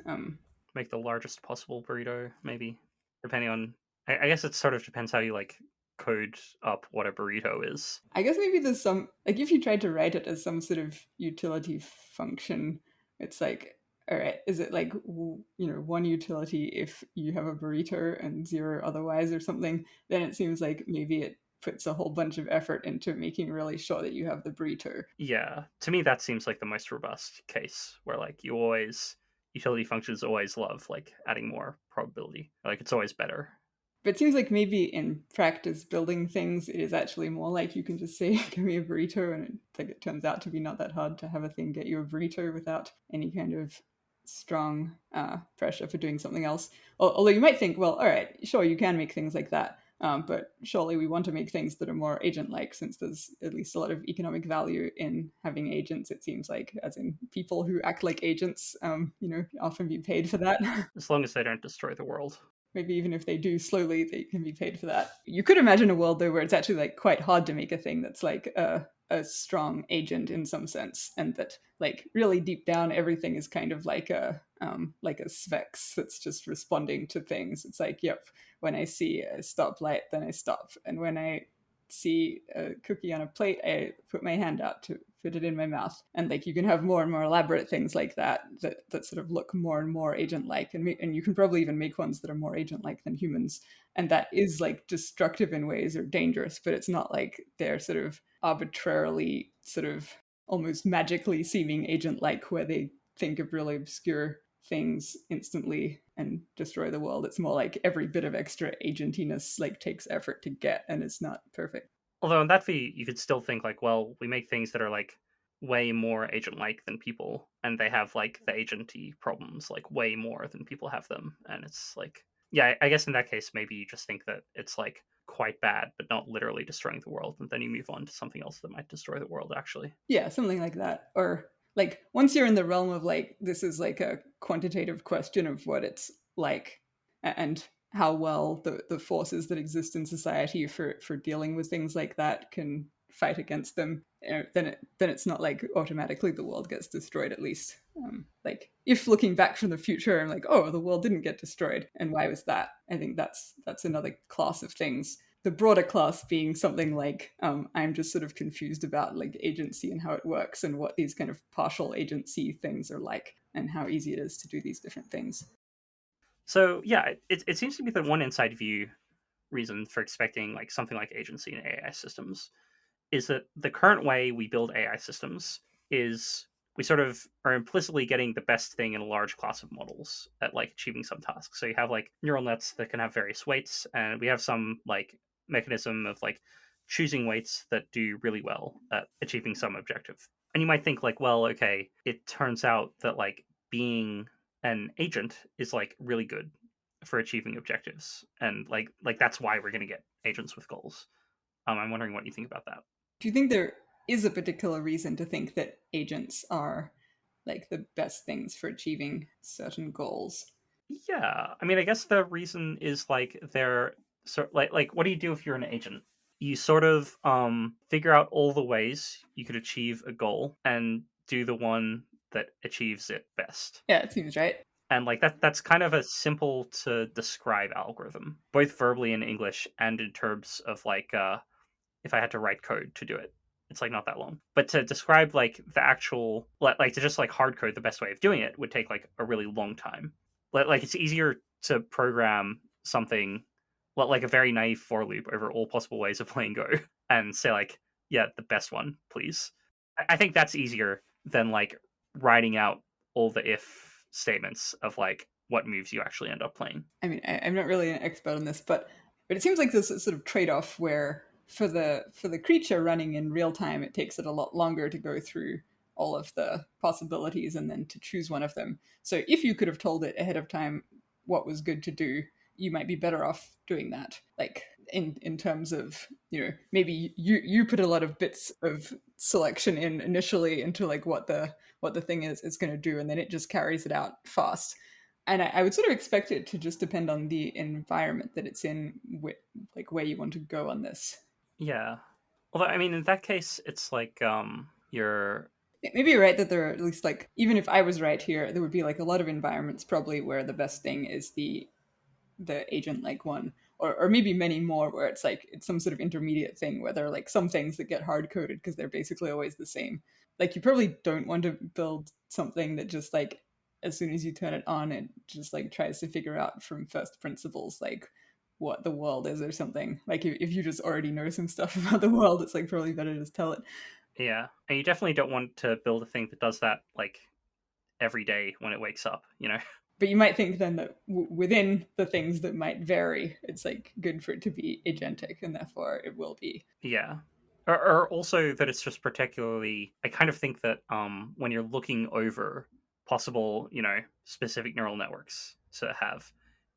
make the largest possible burrito, maybe depending on. I guess it sort of depends how you like code up what a burrito is. I guess maybe there's some, like, if you tried to write it as some sort of utility function, it's like, all right, is it like, one utility if you have a burrito and zero otherwise or something? Then it seems like maybe it puts a whole bunch of effort into making really sure that you have the burrito. Yeah, to me that seems like the most robust case where like you always utility functions always love like adding more probability. Like it's always better. But it seems like maybe in practice building things, it is actually more like you can just say, give me a burrito, and it turns out to be not that hard to have a thing get you a burrito without any kind of strong pressure for doing something else. Although you might think, well, all right, sure, you can make things like that, but surely we want to make things that are more agent-like, since there's at least a lot of economic value in having agents, it seems like, as in people who act like agents, often be paid for that. As long as they don't destroy the world. Maybe even if they do slowly, they can be paid for that. You could imagine a world though where it's actually like quite hard to make a thing that's like a strong agent in some sense, and that like really deep down everything is kind of like a sphex that's just responding to things. It's like, yep, when I see a stoplight, then I stop, and when I see a cookie on a plate, I put my hand out to put it in my mouth. And like you can have more and more elaborate things like that sort of look more and more agent-like, and you can probably even make ones that are more agent-like than humans. And that is like destructive in ways or dangerous, but it's not like they're sort of arbitrarily sort of almost magically seeming agent-like where they think of really obscure things instantly and destroy the world. It's more like every bit of extra agentiness like takes effort to get, and it's not perfect. Although in that view, you could still think like, well, we make things that are like way more agent-like than people, and they have like the agenty problems like way more than people have them, and it's like, yeah, I guess in that case, maybe you just think that it's like quite bad, but not literally destroying the world, and then you move on to something else that might destroy the world actually. Yeah, something like that. Or like once you're in the realm of like this is like a quantitative question of what it's like and how well the forces that exist in society for dealing with things like that can fight against them, then it's not like automatically the world gets destroyed. At least like if looking back from the future, I'm like, oh, the world didn't get destroyed, and why was that? I think that's another class of things. The broader class being something like I'm just sort of confused about like agency and how it works and what these kind of partial agency things are like and how easy it is to do these different things. So yeah, it seems to be the one inside view reason for expecting like something like agency in AI systems is that the current way we build AI systems is we sort of are implicitly getting the best thing in a large class of models at like achieving some tasks. So you have like neural nets that can have various weights, and we have some like mechanism of like choosing weights that do really well at achieving some objective. And you might think like, well, okay, it turns out that like being an agent is like really good for achieving objectives, and like that's why we're going to get agents with goals. I'm wondering what you think about that. Do you think there is a particular reason to think that agents are like the best things for achieving certain goals? Yeah, I mean, I guess the reason is like they're like what do you do if you're an agent? You sort of figure out all the ways you could achieve a goal and do the one that achieves it best. Yeah, it seems right. And like that's kind of a simple to describe algorithm, both verbally in English and in terms of like if I had to write code to do it. It's like not that long. But to describe like the actual like to just like hard code the best way of doing it would take like a really long time. Like it's easier to program something like a very naive for loop over all possible ways of playing Go and say like, yeah, the best one, please. I think that's easier than like writing out all the if statements of like what moves you actually end up playing. I mean, I'm not really an expert on this, but it seems like this sort of trade-off where for the creature running in real time, it takes it a lot longer to go through all of the possibilities and then to choose one of them. So if you could have told it ahead of time what was good to do, you might be better off doing that. Like in terms of, maybe you put a lot of bits of selection in initially into like what the thing is going to do, and then it just carries it out fast. And I would sort of expect it to just depend on the environment that it's in, like where you want to go on this. Yeah. Although I mean in that case it's like you're Maybe you're right that there are at least like, even if I was right here, there would be like a lot of environments probably where the best thing is the agent like one, or maybe many more, where it's like it's some sort of intermediate thing where there are like some things that get hard coded because they're basically always the same. Like you probably don't want to build something that just like as soon as you turn it on, it just like tries to figure out from first principles like what the world is or something. Like if you just already know some stuff about the world, it's like probably better to just tell it. Yeah, and you definitely don't want to build a thing that does that like every day when it wakes up, you know? But you might think then that within the things that might vary, it's like good for it to be agentic, and therefore it will be. Yeah. Or also that it's just particularly, I kind of think that when you're looking over possible, you know, specific neural networks to have,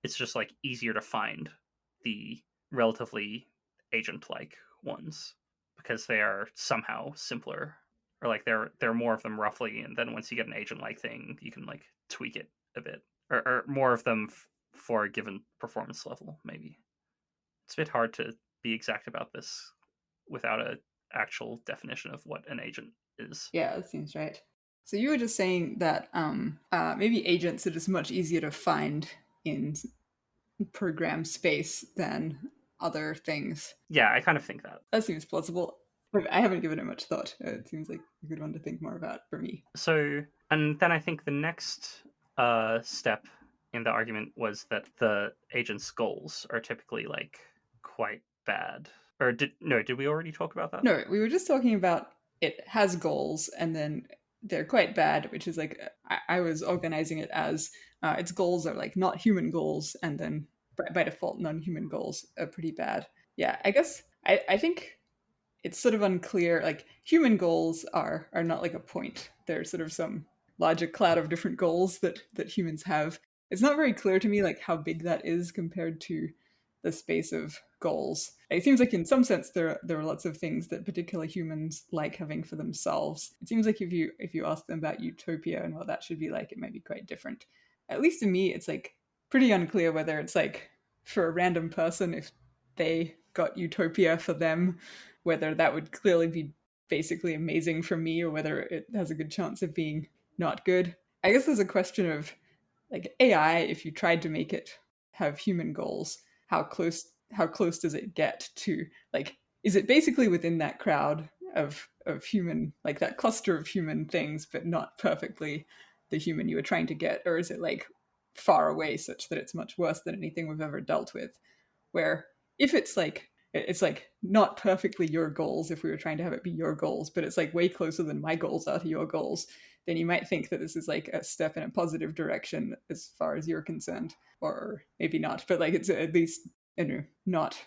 it's just like easier to find the relatively agent-like ones because they are somehow simpler, or like there are more of them roughly, and then once you get an agent-like thing, you can like tweak it a bit, or more of them for a given performance level. Maybe it's a bit hard to be exact about this without a actual definition of what an agent is. Yeah, that seems right. So you were just saying that maybe agents are just much easier to find in program space than other things. Yeah, I kind of think that. That seems plausible. But I haven't given it much thought. It seems like a good one to think more about for me. So, and then I think the next step in the argument was that the agent's goals are typically like quite bad. Or did we already talk about that? No, we were just talking about it has goals and then they're quite bad, which is like I was organizing it as its goals are like not human goals, and then by default, non-human goals are pretty bad. Yeah, I guess I think it's sort of unclear. Like human goals are not like a point. They're sort of some larger cloud of different goals that humans have. It's not very clear to me like how big that is compared to the space of goals. It seems like in some sense there are lots of things that particular humans like having for themselves. It seems like if you ask them about utopia and what that should be like, it might be quite different. At least to me, it's like pretty unclear whether it's like for a random person if they got utopia for them, whether that would clearly be basically amazing for me or whether it has a good chance of being not good. I guess there's a question of like AI, if you tried to make it have human goals, how close does it get to like is it basically within that crowd of human like that cluster of human things but not perfectly the human you were trying to get, or is it like far away such that it's much worse than anything we've ever dealt with, where if it's like not perfectly your goals if we were trying to have it be your goals, but it's like way closer than my goals are to your goals, then you might think that this is like a step in a positive direction as far as you're concerned, or maybe not, but like it's at least not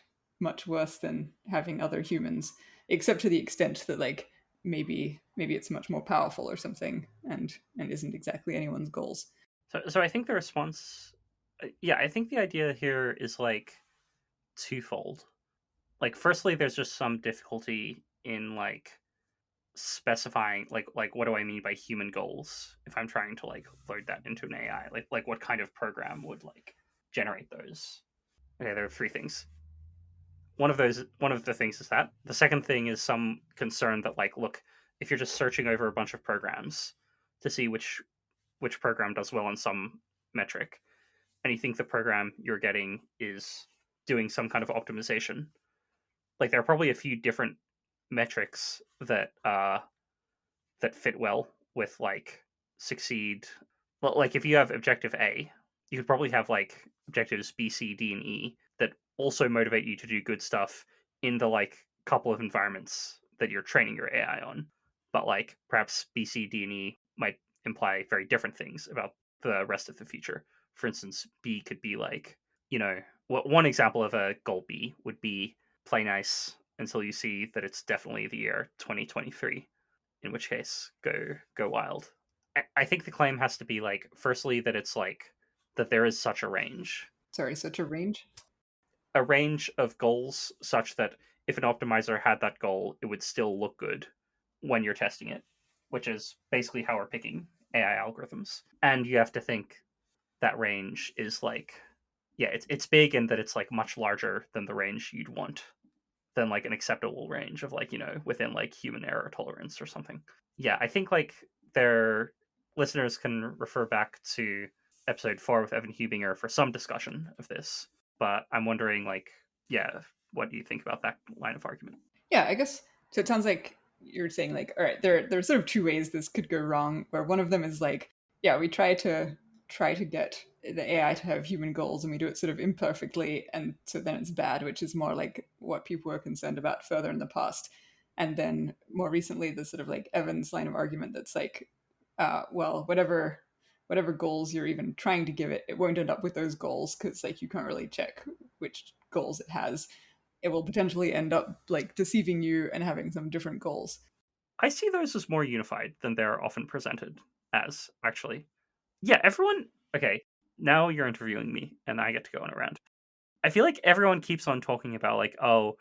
much worse than having other humans, except to the extent that like maybe it's much more powerful or something and isn't exactly anyone's goals. So I think the response, yeah, I think the idea here is like twofold. Like, firstly, there's just some difficulty in like specifying like what do I mean by human goals if I'm trying to like load that into an AI, like what kind of program would like generate those. Okay, there are three things. One of the things is that. The second thing is some concern that like, look, if you're just searching over a bunch of programs to see which program does well on some metric, and you think the program you're getting is doing some kind of optimization, like there are probably a few different metrics that fit well with like succeed. Well, like if you have objective A, you could probably have like objectives B, C, D, and E that also motivate you to do good stuff in the like couple of environments that you're training your AI on. But like perhaps B, C, D, and E might imply very different things about the rest of the feature. For instance, B could be like, you know, one example of a goal B would be play nice until you see that it's definitely the year 2023, in which case go wild. I think the claim has to be like, firstly, that it's like that there is such Sorry, such a range. a range of goals such that if an optimizer had that goal, it would still look good when you're testing it, which is basically how we're picking AI algorithms. And you have to think that range is like, yeah, it's big in that it's like much larger than the range you'd want, than like an acceptable range of like, you know, within like human error tolerance or something. Yeah, I think like their listeners can refer back to episode 4 with Evan Hubinger for some discussion of this. But I'm wondering, like, yeah, what do you think about that line of argument? Yeah, I guess so. It sounds like you're saying like, all right, there's sort of two ways this could go wrong. Where one of them is like, yeah, we try to get the AI to have human goals, and we do it sort of imperfectly, and so then it's bad, which is more like what people were concerned about further in the past. And then more recently, the sort of like Evans line of argument that's like, well, whatever goals you're even trying to give it, it won't end up with those goals because like you can't really check which goals it has. It will potentially end up like deceiving you and having some different goals. I see those as more unified than they're often presented as, actually. Yeah, everyone. Okay, now you're interviewing me, and I get to go on a rant. I feel like everyone keeps on talking about, like, oh,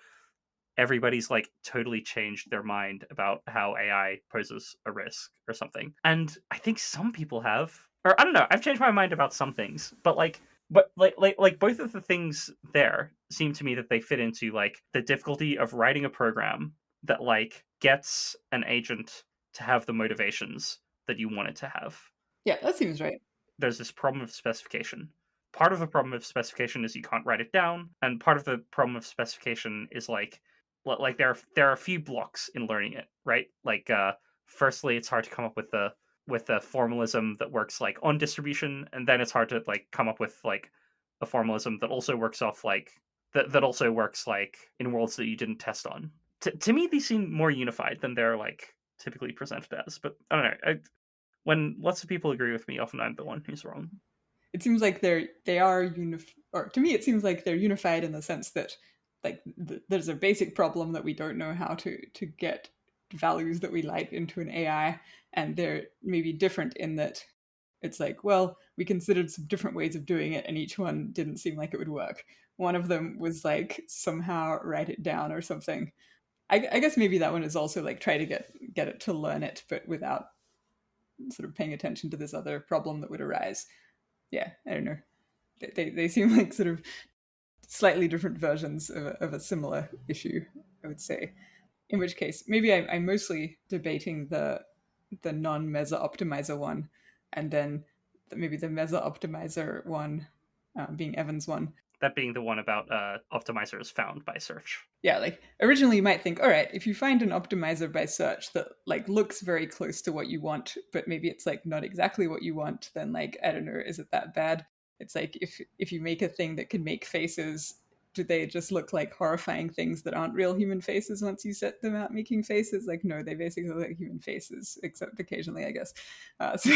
everybody's like totally changed their mind about how AI poses a risk or something. And I think some people have, or I don't know, I've changed my mind about some things, but like both of the things there seem to me that they fit into like the difficulty of writing a program that like gets an agent to have the motivations that you want it to have. Yeah, that seems right. There's this problem of specification. Part of the problem of specification is you can't write it down, and part of the problem of specification is like there are a few blocks in learning it, right? Like firstly, it's hard to come up with the formalism that works like on distribution, and then it's hard to like come up with like a formalism that also works off like that also works like in worlds that you didn't test on. To me, these seem more unified than they're like typically presented as. But I don't know. When lots of people agree with me, often I'm the one who's wrong. It seems like they are or to me it seems like they're unified in the sense that like there's a basic problem that we don't know how to get values that we like into an AI, and they're maybe different in that it's like, well, we considered some different ways of doing it and each one didn't seem like it would work. One of them was like somehow write it down or something. I guess maybe that one is also like try to get it to learn it, but without sort of paying attention to this other problem that would arise. Yeah, I don't know. They seem like sort of slightly different versions of a similar issue, I would say. In which case, maybe I'm mostly debating the non-mesa optimizer one, and then maybe the mesa optimizer one being Evan's one. That being the one about optimizers found by search. Yeah, like originally you might think, all right, if you find an optimizer by search that like looks very close to what you want, but maybe it's like not exactly what you want, then like I don't know, is it that bad? It's like if you make a thing that can make faces, do they just look like horrifying things that aren't real human faces once you set them out making faces? Like no, they basically look like human faces, except occasionally, I guess. So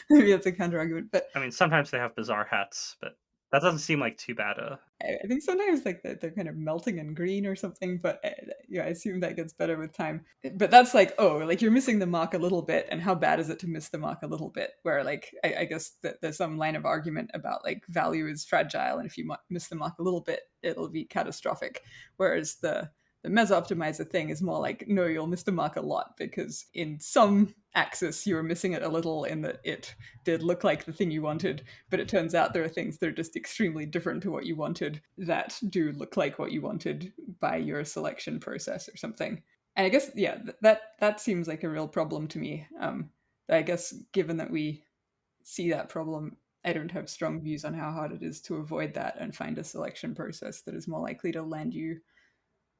maybe that's a counter argument, but I mean, sometimes they have bizarre hats, but that doesn't seem like too bad. I think sometimes like they're kind of melting in green or something, but yeah, I assume that gets better with time. But that's like, oh, like you're missing the mark a little bit, and how bad is it to miss the mark a little bit? Where like I guess that there's some line of argument about like value is fragile, and if you miss the mark a little bit, it'll be catastrophic. Whereas the mesa optimizer thing is more like, no, you'll miss the mark a lot because in some axis you were missing it a little in that it did look like the thing you wanted, but it turns out there are things that are just extremely different to what you wanted that do look like what you wanted by your selection process or something. And I guess yeah, that seems like a real problem to me. I guess given that we see that problem, I don't have strong views on how hard it is to avoid that and find a selection process that is more likely to land you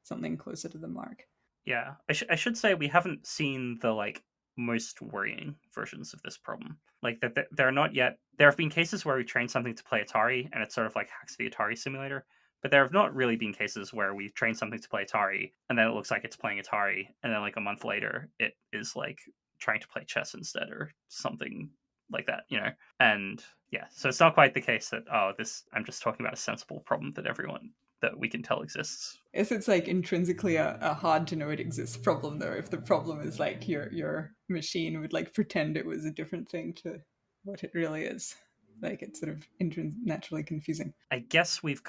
something closer to the mark. Yeah, I should say we haven't seen the like most worrying versions of this problem. Like that there are not yet. There have been cases where we trained something to play Atari, and it sort of like hacks the Atari simulator. But there have not really been cases where we've trained something to play Atari, and then it looks like it's playing Atari, and then like a month later, it is like trying to play chess instead or something like that, you know. And yeah, so it's not quite the case that oh, this I'm just talking about a sensible problem that everyone that we can tell exists. If it's like intrinsically a hard to know it exists problem though, if the problem is like your machine would like pretend it was a different thing to what it really is, like it's sort of naturally confusing. I guess we've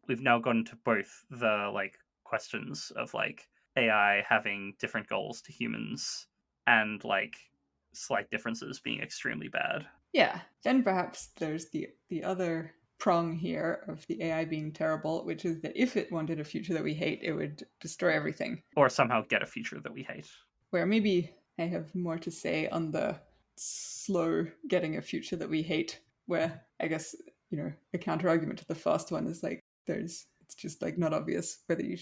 now gone to both the like questions of like AI having different goals to humans and like slight differences being extremely bad. Yeah, then perhaps there's the other prong here of the AI being terrible, which is that if it wanted a future that we hate, it would destroy everything. Or somehow get a future that we hate. Where maybe I have more to say on the slow getting a future that we hate, where I guess a counter argument to the first one is like it's just like not obvious whether you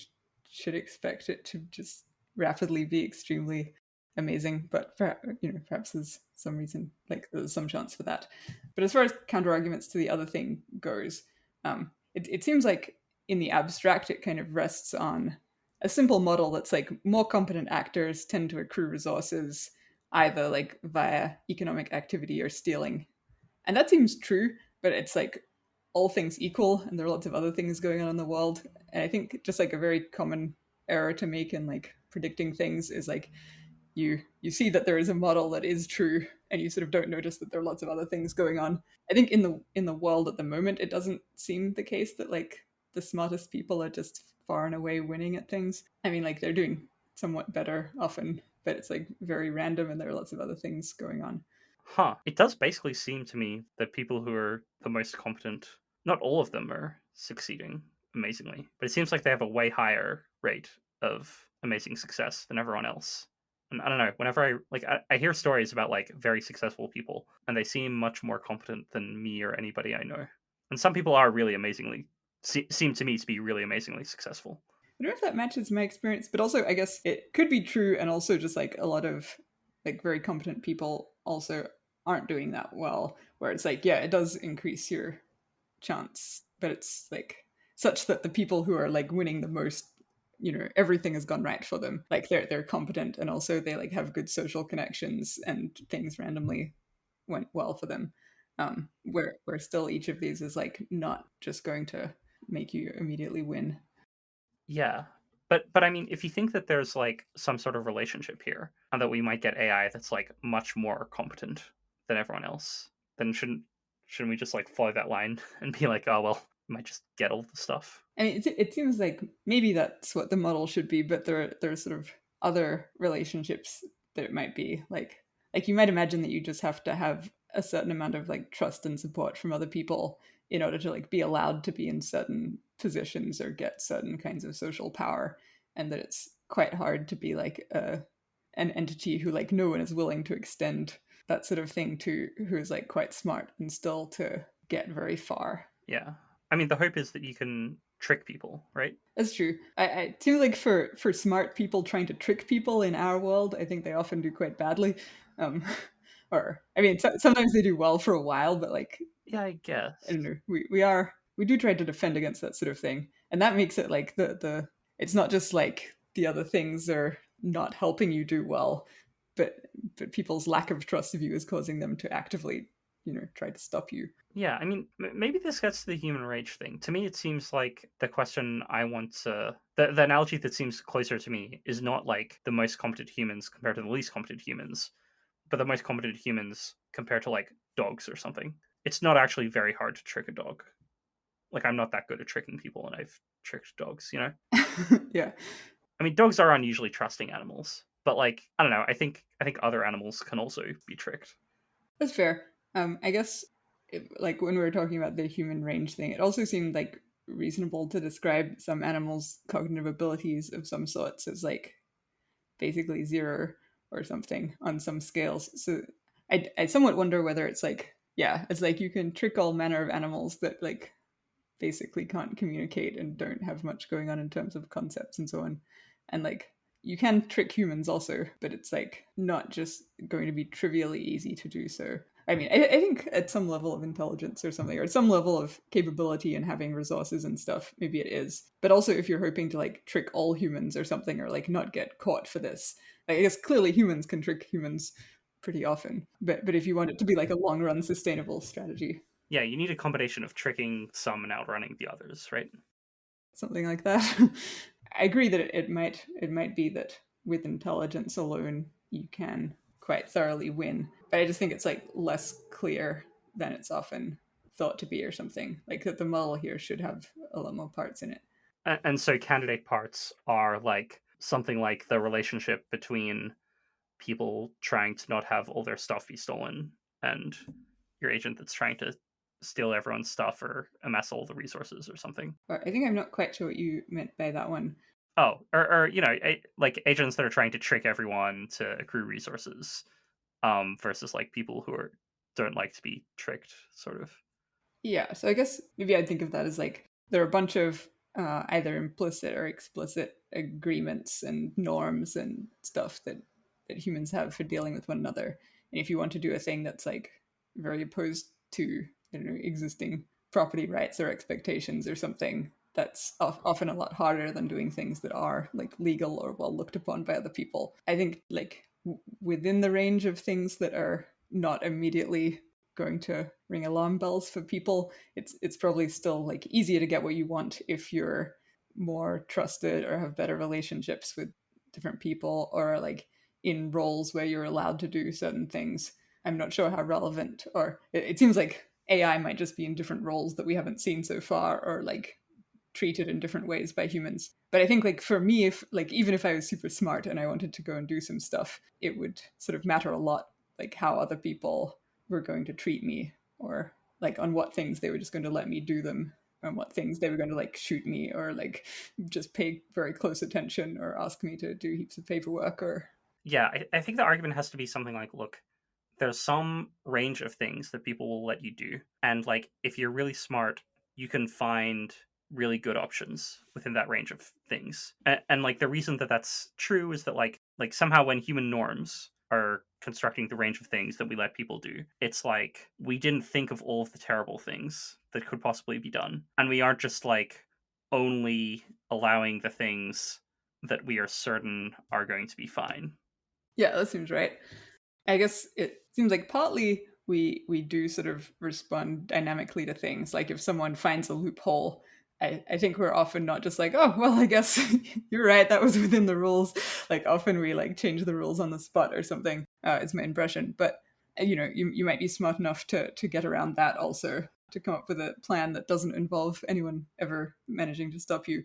should expect it to just rapidly be extremely amazing, but perhaps there's some reason, like there's some chance for that. But as far as counter arguments to the other thing goes, it seems like in the abstract it kind of rests on a simple model that's like more competent actors tend to accrue resources either like via economic activity or stealing, and that seems true, but it's like all things equal and there are lots of other things going on in the world. And I think just like a very common error to make in like predicting things is like you see that there is a model that is true and you sort of don't notice that there are lots of other things going on. I think in the world at the moment it doesn't seem the case that like the smartest people are just far and away winning at things. I mean, like they're doing somewhat better often, but it's like very random and there are lots of other things going on. Huh. It does basically seem to me that people who are the most competent, not all of them are succeeding amazingly, but it seems like they have a way higher rate of amazing success than everyone else. And I don't know, whenever I hear stories about like very successful people, and they seem much more competent than me or anybody I know. And some people are really amazingly, seem to me to be really amazingly successful. I don't know if that matches my experience, but also I guess it could be true, and also just like a lot of like very competent people also aren't doing that well. Where it's like, yeah, it does increase your chance, but it's like such that the people who are like winning the most, everything has gone right for them. Like they're competent, and also they like have good social connections, and things randomly went well for them. Where still each of these is like not just going to make you immediately win. Yeah. But I mean, if you think that there's like some sort of relationship here and that we might get AI that's like much more competent than everyone else, then shouldn't we just like follow that line and be like, oh well, we might just get all the stuff. I mean, it seems like maybe that's what the model should be, but there are sort of other relationships that it might be like you might imagine that you just have to have a certain amount of like trust and support from other people in order to like be allowed to be in certain positions or get certain kinds of social power, and that it's quite hard to be like an entity who like no one is willing to extend that sort of thing to, who is like quite smart and still to get very far. Yeah. I mean, the hope is that you can trick people, right? That's true. It seems like for smart people trying to trick people in our world, I think they often do quite badly. Um, or I mean, sometimes they do well for a while, but like Yeah, I I guess. don't know, we do try to defend against that sort of thing, and that makes it like the it's not just like the other things are not helping you do well, but people's lack of trust of you is causing them to actively try to stop you. Yeah, I mean, maybe this gets to the human rage thing. To me, it seems like the question I want to, the analogy that seems closer to me is not like the most competent humans compared to the least competent humans, but the most competent humans compared to like dogs or something. It's not actually very hard to trick a dog. Like, I'm not that good at tricking people, and I've tricked dogs, you know? Yeah, I mean, dogs are unusually trusting animals, but like, I don't know, I think other animals can also be tricked. that's fair. I guess, like when we were talking about the human range thing, it also seemed like reasonable to describe some animals' cognitive abilities of some sorts as like basically zero or something on some scales. So I somewhat wonder whether it's like, yeah, it's like you can trick all manner of animals that like basically can't communicate and don't have much going on in terms of concepts and so on. And like you can trick humans also, but it's like not just going to be trivially easy to do so. I mean, I think at some level of intelligence or something, or some level of capability and having resources and stuff, maybe it is. But also, if you're hoping to like trick all humans or something, or like not get caught for this, like, I guess clearly humans can trick humans pretty often. But if you want it to be like a long run sustainable strategy, Yeah, you need a combination of tricking some and outrunning the others, right? something like that. I agree that it might be that with intelligence alone you can quite thoroughly win, but I just think it's like less clear than it's often thought to be or something. Like that the model here should have a lot more parts in it. And so candidate parts are like something like the relationship between people trying to not have all their stuff be stolen and your agent that's trying to steal everyone's stuff or amass all the resources or something. Or I think I'm not quite sure what you meant by that one. Oh, or you know, like agents that are trying to trick everyone to accrue resources, versus like people who are don't like to be tricked, sort of. Yeah, so I guess maybe I'd think of that as like there are a bunch of either implicit or explicit agreements and norms and stuff that humans have for dealing with one another. And if you want to do a thing that's like very opposed to, I don't know, existing property rights or expectations or something, that's often a lot harder than doing things that are like legal or well looked upon by other people. I think like within the range of things that are not immediately going to ring alarm bells for people, it's probably still like easier to get what you want if you're more trusted or have better relationships with different people or like in roles where you're allowed to do certain things. I'm not sure how relevant, or it seems like AI might just be in different roles that we haven't seen so far, or like treated in different ways by humans. But I think like for me, if like even if I was super smart and I wanted to go and do some stuff, it would sort of matter a lot like how other people were going to treat me, or like on what things they were just going to let me do them, on what things they were going to like shoot me or like just pay very close attention or ask me to do heaps of paperwork or Yeah, I think the argument has to be something like, look, there's some range of things that people will let you do, and like if you're really smart, you can find really good options within that range of things. And like the reason that that's true is that like somehow when human norms are constructing the range of things that we let people do, it's like we didn't think of all of the terrible things that could possibly be done, and we aren't just like only allowing the things that we are certain are going to be fine. yeah, that seems right. I guess it seems like partly we do sort of respond dynamically to things. Like if someone finds a loophole, I think we're often not just like, oh well, I guess you're right, that was within the rules. Like often we like change the rules on the spot or something. It's my impression, but you know, you might be smart enough to get around that also, to come up with a plan that doesn't involve anyone ever managing to stop you.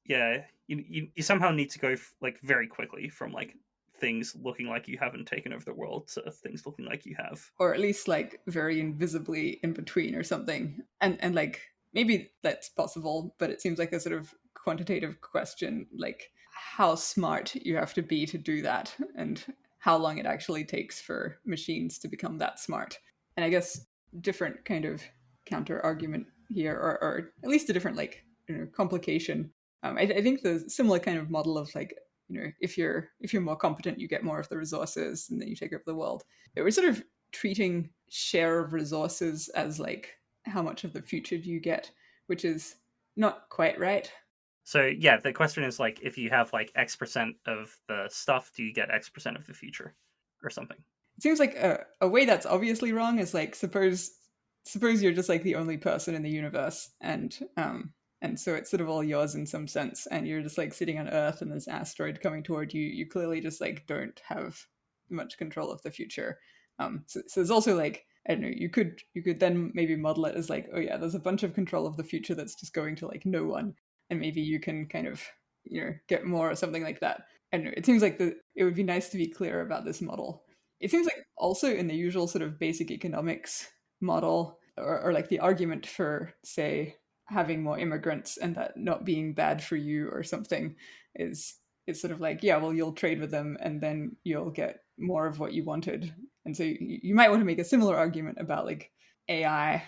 Yeah, you somehow need to go like very quickly from like things looking like you haven't taken over the world to things looking like you have. Or at least like very invisibly in between or something. And like maybe that's possible, but it seems like a sort of quantitative question, like how smart you have to be to do that and how long it actually takes for machines to become that smart. And I guess different kind of counter argument here, or at least a different like you know complication. I think the similar kind of model of like you know if you're more competent, you get more of the resources, and then you take over the world. It was sort of treating share of resources as like how much of the future do you get, which is not quite right. So yeah, the question is like if you have like X% of the stuff, do you get X% of the future or something? It seems like a way that's obviously wrong is like suppose you're just like the only person in the universe, and so it's sort of all yours in some sense, and you're just like sitting on Earth and this asteroid coming toward you. You clearly just like don't have much control of the future. So there's also like I don't know. You could then maybe model it as like, oh yeah, there's a bunch of control of the future that's just going to like no one, and maybe you can kind of you know get more or something like that. I don't know. It seems like it would be nice to be clear about this model. It seems like also in the usual sort of basic economics model, or like the argument for, say, having more immigrants and that not being bad for you or something is it's sort of like, yeah, well, you'll trade with them and then you'll get more of what you wanted. And so you might want to make a similar argument about like AI,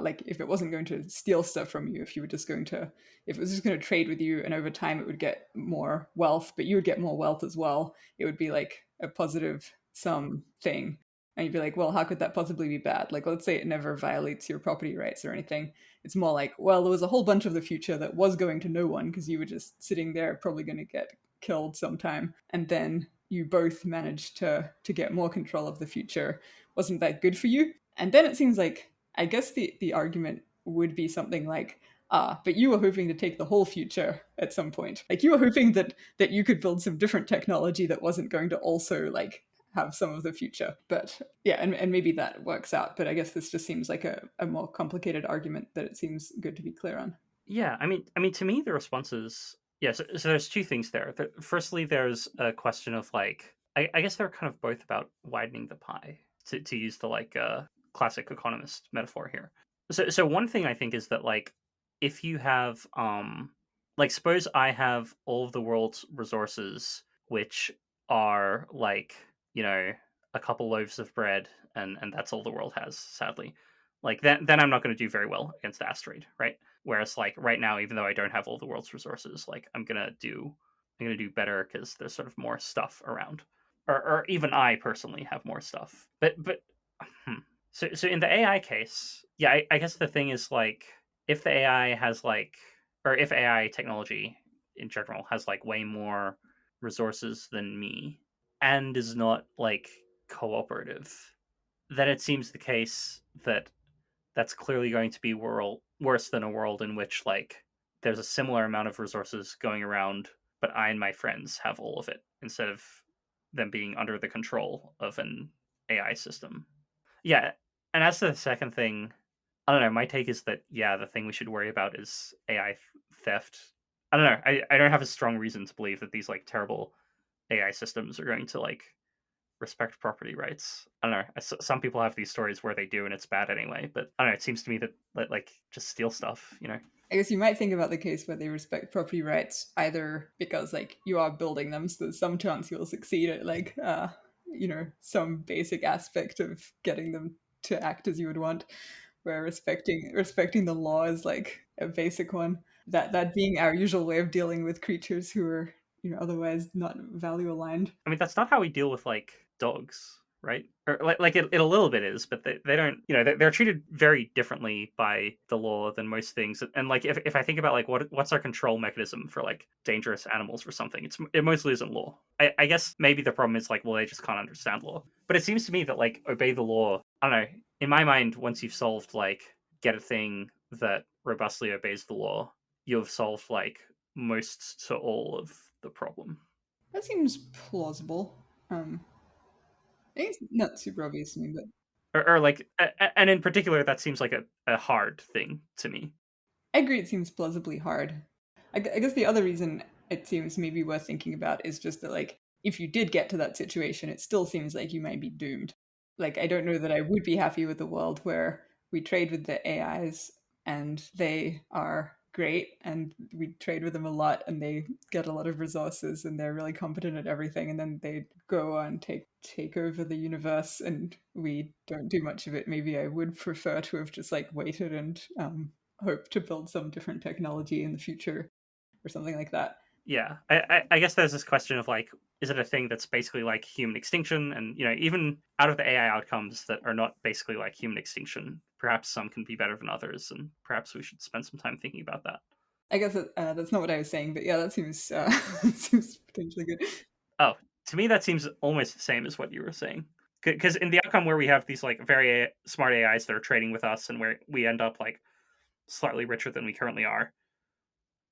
like if it wasn't going to steal stuff from you, if you were just going to, if it was just going to trade with you and over time it would get more wealth, but you would get more wealth as well, it would be like a positive sum thing. And you'd be like, well, how could that possibly be bad? Like, let's say it never violates your property rights or anything. It's more like, well, there was a whole bunch of the future that was going to no one because you were just sitting there, probably going to get killed sometime. And then you both managed to get more control of the future. Wasn't that good for you? And then it seems like, I guess the argument would be something like, but you were hoping to take the whole future at some point. Like you were hoping that you could build some different technology that wasn't going to also like have some of the future. But yeah, and maybe that works out. But I guess this just seems like a more complicated argument that it seems good to be clear on. Yeah, I mean, to me, the response is yeah. So there's two things there. Firstly, there's a question of like, I guess they're kind of both about widening the pie, to use the like classic economist metaphor here. So one thing I think is that like, if you have like suppose I have all of the world's resources, which are like you know a couple loaves of bread, and that's all the world has, sadly. like then I'm not going to do very well against the asteroid, right? Whereas like right now, even though I don't have all the world's resources, like I'm gonna do better because there's sort of more stuff around, or even I personally have more stuff. But hmm. So in the AI case, yeah, I guess the thing is like if the AI has like, or if AI technology in general has like way more resources than me and is not like cooperative, then it seems the case that that's clearly going to be worse than a world in which like there's a similar amount of resources going around, but I and my friends have all of it instead of them being under the control of an AI system. Yeah, and as to the second thing, I don't know. My take is that yeah, the thing we should worry about is AI theft. I don't know. I don't have a strong reason to believe that these like terrible AI systems are going to like respect property rights. I don't know. Some people have these stories where they do, and it's bad anyway. But I don't know. It seems to me that like just steal stuff. You know. I guess you might think about the case where they respect property rights either because like you are building them, so there's some chance you'll succeed at like some basic aspect of getting them to act as you would want, where respecting the law is like a basic one. That being our usual way of dealing with creatures who are otherwise not value aligned. I mean, that's not how we deal with like dogs, right? Or like it a little bit is, but they don't. You know, they're treated very differently by the law than most things. And like if I think about like what's our control mechanism for like dangerous animals or something, it mostly isn't law. I guess maybe the problem is like, well, they just can't understand law. But it seems to me that like obey the law. I don't know. In my mind, once you've solved like get a thing that robustly obeys the law, you've solved like most to all of the problem. That seems plausible. I think it's not super obvious to me, but Or like and in particular that seems like a hard thing to me. I agree it seems plausibly hard. I guess the other reason it seems maybe worth thinking about is just that, like, if you did get to that situation, it still seems like you might be doomed. Like, I don't know that I would be happy with a world where we trade with the AIs and they are great and we trade with them a lot and they get a lot of resources and they're really competent at everything and then they go on take over the universe and we don't do much of it. Maybe I would prefer to have just like waited and hope to build some different technology in the future or something like that. Yeah, I guess there's this question of like, is it a thing that's basically like human extinction? And you know, even out of the AI outcomes that are not basically like human extinction, perhaps some can be better than others, and perhaps we should spend some time thinking about that. I guess that's not what I was saying, but yeah, that seems seems potentially good. Oh, to me that seems almost the same as what you were saying. Because in the outcome where we have these like very smart AIs that are trading with us, and where we end up like slightly richer than we currently are,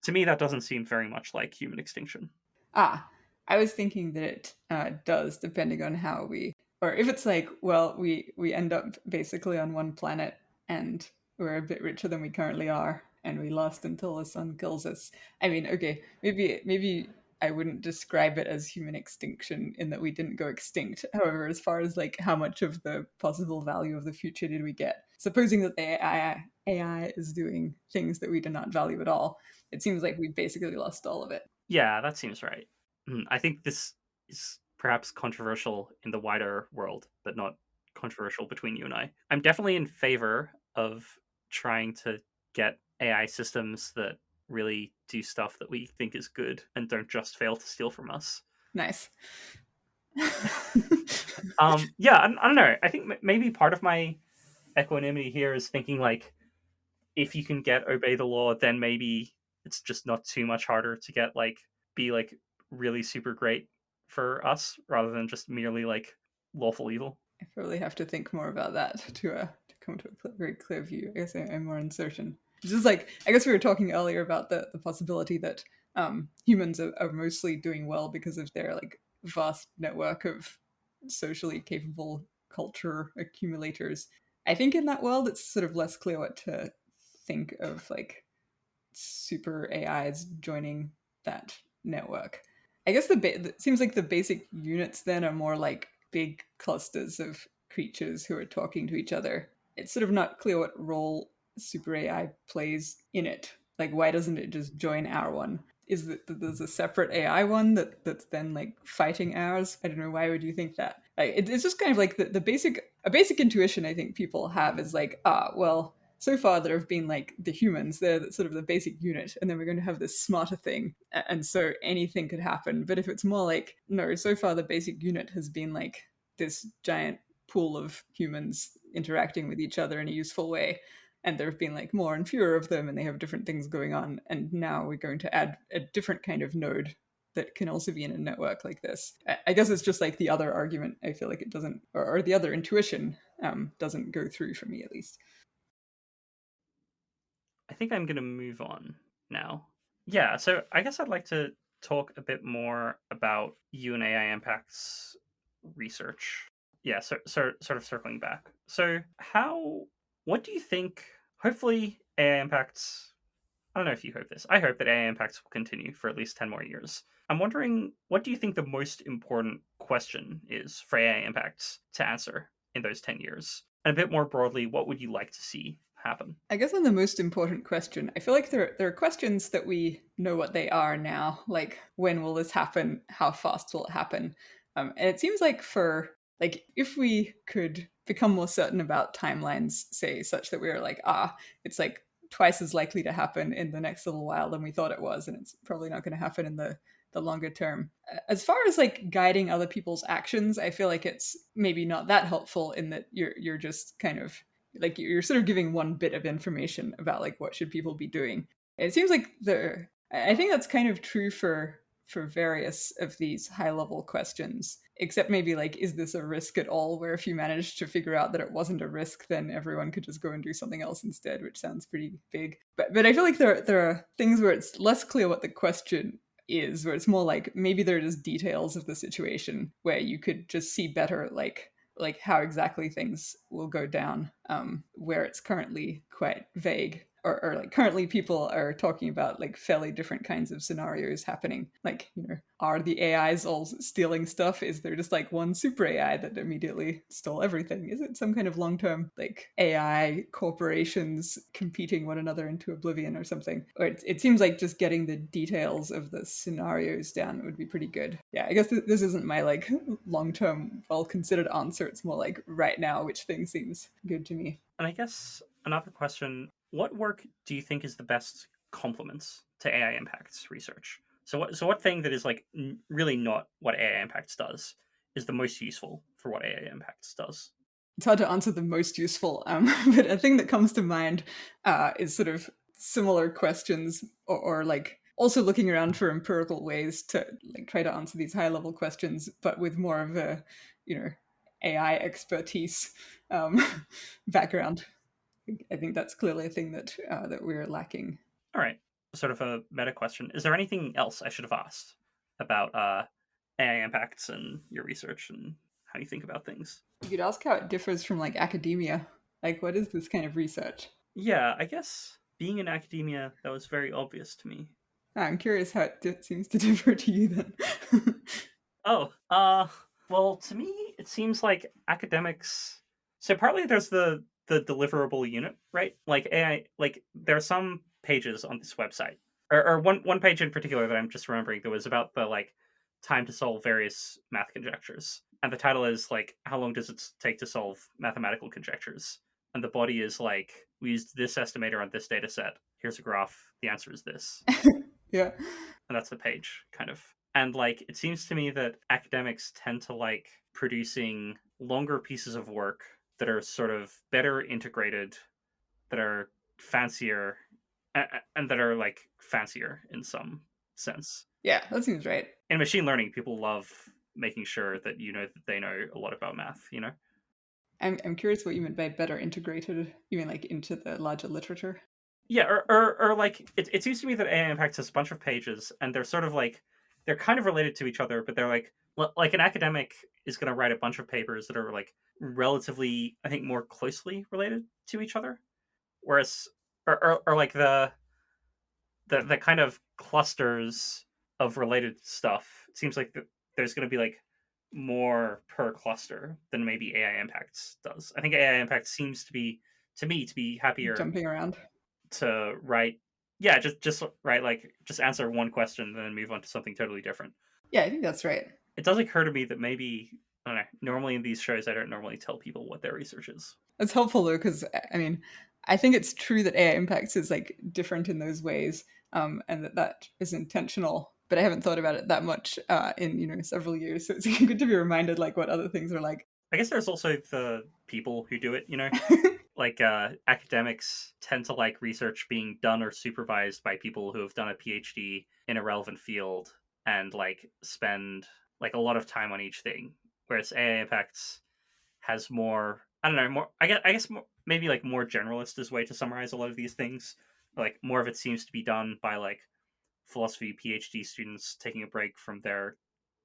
to me that doesn't seem very much like human extinction. Ah, I was thinking that it does, depending on how we, or if it's like, well, we end up basically on one planet and we're a bit richer than we currently are, and we last until the sun kills us. I mean, okay, maybe I wouldn't describe it as human extinction in that we didn't go extinct. However, as far as like how much of the possible value of the future did we get, supposing that the AI is doing things that we do not value at all, it seems like we basically lost all of it. Yeah, that seems right. I think this is perhaps controversial in the wider world, but not controversial between you and I. I'm definitely in favor of trying to get AI systems that really do stuff that we think is good and don't just fail to steal from us. Nice. Yeah, I don't know. I think maybe part of my equanimity here is thinking like, if you can get obey the law, then maybe it's just not too much harder to get like be like really super great for us rather than just merely like lawful evil. I probably have to think more about that to come to a very clear view. I guess I'm more uncertain. This is like, I guess we were talking earlier about the possibility that humans are mostly doing well because of their like vast network of socially capable culture accumulators. I think in that world, it's sort of less clear what to think of like super AIs joining that network. I guess it seems like the basic units then are more like big clusters of creatures who are talking to each other. It's sort of not clear what role super AI plays in it. Like, why doesn't it just join our one? Is that there's a separate AI one that's then like fighting ours? I don't know. Why would you think that? Like, it's just kind of like the basic a basic intuition I think people have is like, well, so far there have been like the humans, they're sort of the basic unit, and then we're going to have this smarter thing, and so anything could happen. But if it's more like, no, so far the basic unit has been like this giant pool of humans interacting with each other in a useful way, and there have been like more and fewer of them, and they have different things going on, and now we're going to add a different kind of node that can also be in a network like this. I guess it's just like the other argument. I feel like it doesn't, or the other intuition doesn't go through for me at least. I think I'm going to move on now. Yeah, so I guess I'd like to talk a bit more about you and AI impacts research. Yeah, so sort of circling back. So, what do you think? Hopefully, AI impacts. I don't know if you hope this. I hope that AI impacts will continue for at least 10 more years. I'm wondering, what do you think the most important question is for AI impacts to answer in those 10 years? And a bit more broadly, what would you like to see happen? I guess on the most important question, I feel like there are questions that we know what they are now, like when will this happen? How fast will it happen? And it seems like for like if we could become more certain about timelines, say such that we are like, it's like twice as likely to happen in the next little while than we thought it was, and it's probably not going to happen in the longer term. As far as like guiding other people's actions, I feel like it's maybe not that helpful in that you're just kind of like you're sort of giving one bit of information about like what should people be doing. It seems like I think that's kind of true for various of these high level questions, except maybe like, is this a risk at all, where if you managed to figure out that it wasn't a risk, then everyone could just go and do something else instead, which sounds pretty big. But I feel like there are things where it's less clear what the question is, where it's more like maybe they're just details of the situation where you could just see better like how exactly things will go down, where it's currently quite vague, or like currently people are talking about like fairly different kinds of scenarios happening, like, you know, are the AIs all stealing stuff? Is there just like one super AI that immediately stole everything? Is it some kind of long-term like AI corporations competing one another into oblivion or something? Or it seems like just getting the details of the scenarios down would be pretty good. Yeah, I guess this isn't my like long-term well-considered answer. It's more like right now, which thing seems good to me. And I guess another question, what work do you think is the best complements to AI impacts research? So what thing that is like really not what AI impacts does is the most useful for what AI impacts does? It's hard to answer the most useful, but a thing that comes to mind is sort of similar questions, or like also looking around for empirical ways to like try to answer these high level questions, but with more of a, you know, AI expertise um, background. I think that's clearly a thing that we're lacking. All right, sort of a meta question. Is there anything else I should have asked about AI impacts and your research and how you think about things? You could ask how it differs from like academia. Like, what is this kind of research? Yeah, I guess being in academia, that was very obvious to me. I'm curious how it seems to differ to you then. Oh, well, to me, it seems like academics. So partly there's the deliverable unit, right? Like AI, like there are some pages on this website, or one page in particular that I'm just remembering that was about the like time to solve various math conjectures, and the title is like, how long does it take to solve mathematical conjectures? And the body is like, we used this estimator on this data set. Here's a graph. The answer is this, Yeah. and that's the page, kind of. And like, it seems to me that academics tend to like producing longer pieces of work that are sort of better integrated, that are fancier, and that are like fancier in some sense. Yeah, that seems right. In machine learning, people love making sure that you know that they know a lot about math, you know? I'm curious what you meant by better integrated. You mean like into the larger literature? Yeah, or like it seems to me that AI Impacts has a bunch of pages, and they're sort of like they're kind of related to each other, but they're like an academic is going to write a bunch of papers that are like relatively, I think, more closely related to each other, whereas or like the kind of clusters of related stuff. It seems like there's going to be like more per cluster than maybe AI Impacts does. I think AI Impacts seems to be to me to be happier Jumping around. to write, yeah, just write like just answer one question and then move on to something totally different. Yeah, I think that's right. It does occur to me that maybe I don't know. Normally in these shows, I don't normally tell people what their research is. It's helpful though, because I mean, I think it's true that AI impacts is like different in those ways, and that is intentional. But I haven't thought about it that much in several years, so it's good to be reminded like what other things are like. I guess there's also the people who do it, like academics tend to like research being done or supervised by people who have done a PhD in a relevant field and like spend like a lot of time on each thing. Whereas AI impacts has more, I don't know, more, I guess more, maybe like more generalist is a way to summarize a lot of these things. Like more of it seems to be done by like philosophy PhD students taking a break from their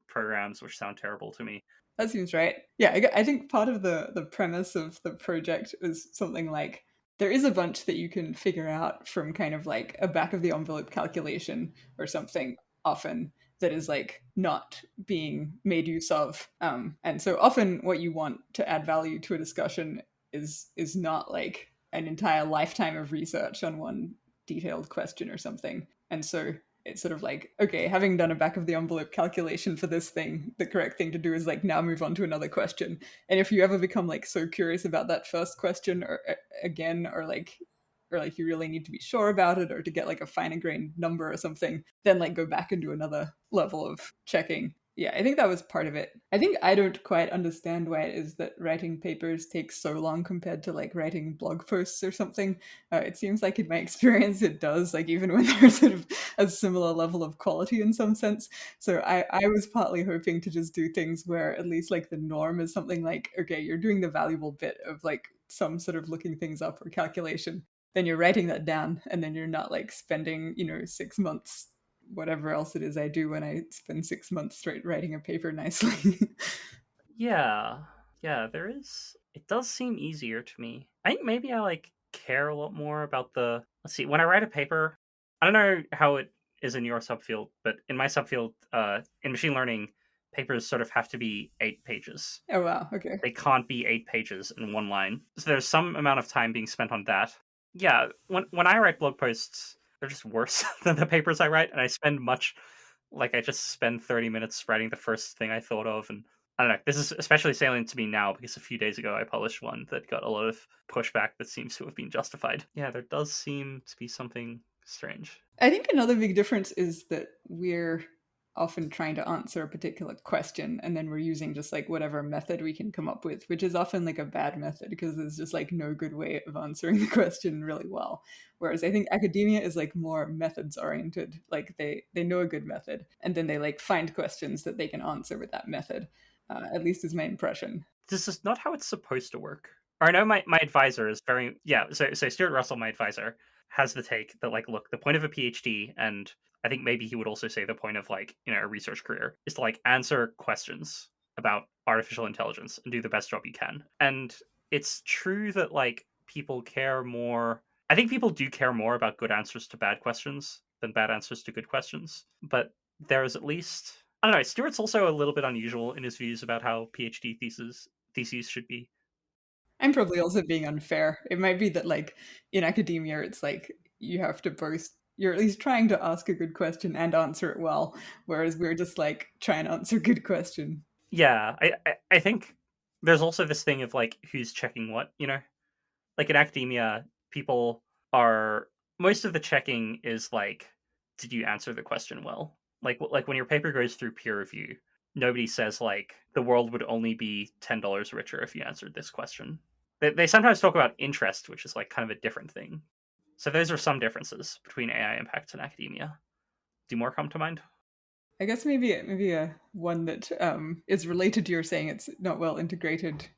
programs, which sound terrible to me. That seems right. Yeah, I think part of the premise of the project is something like there is a bunch that you can figure out from kind of like a back of the envelope calculation or something often that is like not being made use of. And so often what you want to add value to a discussion is not like an entire lifetime of research on one detailed question or something. And so it's sort of like, okay, having done a back of the envelope calculation for this thing, the correct thing to do is like now move on to another question. And if you ever become like so curious about that first question or again, or like you really need to be sure about it or to get like a finer grained number or something, then like go back and do another level of checking. Yeah, I think that was part of it. I think I don't quite understand why it is that writing papers takes so long compared to like writing blog posts or something. It seems like in my experience it does, like even when there's sort of a similar level of quality in some sense. So I was partly hoping to just do things where at least like the norm is something like, okay, you're doing the valuable bit of like some sort of looking things up or calculation, then you're writing that down, and then you're not like spending 6 months, whatever else it is I do when I spend 6 months straight writing a paper nicely. Yeah, yeah, there is. It does seem easier to me. I think maybe I like care a lot more about the. Let's see. When I write a paper, I don't know how it is in your subfield, but in my subfield, in machine learning, papers sort of have to be 8 pages. Oh wow, okay. They can't be 8 pages in one line. So there's some amount of time being spent on that. Yeah, when I write blog posts, they're just worse than the papers I write, and I just spend 30 minutes writing the first thing I thought of, and I don't know. This is especially salient to me now because a few days ago I published one that got a lot of pushback that seems to have been justified. Yeah, there does seem to be something strange. I think another big difference is that we're often trying to answer a particular question and then we're using just like whatever method we can come up with, which is often like a bad method because there's just like no good way of answering the question really well. Whereas I think academia is like more methods oriented, like they know a good method and then they like find questions that they can answer with that method. At least is my impression. This is not how it's supposed to work. Or I know my advisor is very, yeah. So Stuart Russell, my advisor, has the take that like, look, the point of a PhD, and I think maybe he would also say the point of like a research career is to like answer questions about artificial intelligence and do the best job you can. And it's true that like people care more. I think people do care more about good answers to bad questions than bad answers to good questions. But there is at least, I don't know. Stuart's also a little bit unusual in his views about how PhD theses should be. I'm probably also being unfair. It might be that like in academia it's like you have to both you're at least trying to ask a good question and answer it well, whereas we're just like trying to answer a good question. Yeah, I think there's also this thing of like who's checking what. Like in academia, people are most of the checking is like, did you answer the question well? Like when your paper goes through peer review, nobody says like the world would only be $10 richer if you answered this question. They sometimes talk about interest, which is like kind of a different thing. So those are some differences between AI impacts and academia. Do more come to mind? I guess maybe a one that is related to your saying it's not well integrated.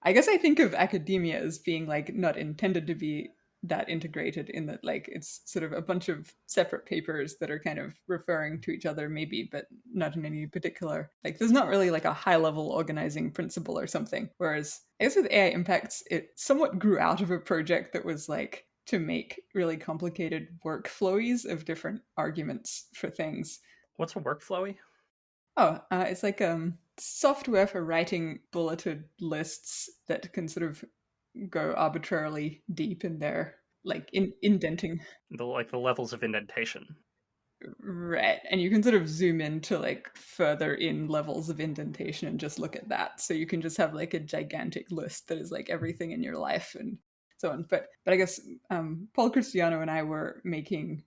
I guess I think of academia as being like not intended to be that integrated in that like it's sort of a bunch of separate papers that are kind of referring to each other maybe but not in any particular like there's not really like a high level organizing principle or something, whereas I guess with AI impacts it somewhat grew out of a project that was like to make really complicated workflows of different arguments for things. What's a workflowy? Oh, it's like software for writing bulleted lists that can sort of go arbitrarily deep in there, like in indenting. The levels of indentation. Right. And you can sort of zoom into like further in levels of indentation and just look at that. So you can just have like a gigantic list that is like everything in your life and so on. But I guess Paul Cristiano and I were making,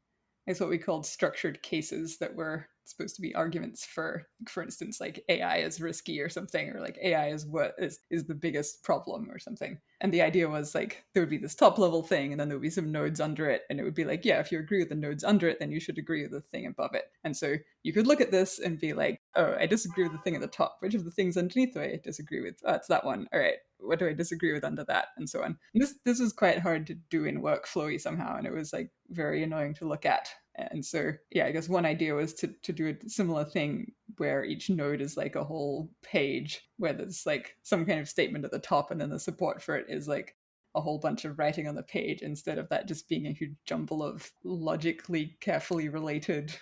I guess, what we called structured cases that were supposed to be arguments for instance, like AI is risky or something, or like AI is what is the biggest problem or something. And the idea was like there would be this top level thing and then there would be some nodes under it, and it would be like, yeah, if you agree with the nodes under it, then you should agree with the thing above it. And so you could look at this and be like, oh, I disagree with the thing at the top. Which of the things underneath do I disagree with? Oh, it's that one. All right, what do I disagree with under that, and so on. And this was quite hard to do in workflowy somehow, and it was like very annoying to look at. And so yeah, I guess one idea was to do a similar thing where each node is like a whole page where there's like some kind of statement at the top, and then the support for it is like a whole bunch of writing on the page, instead of that just being a huge jumble of logically carefully related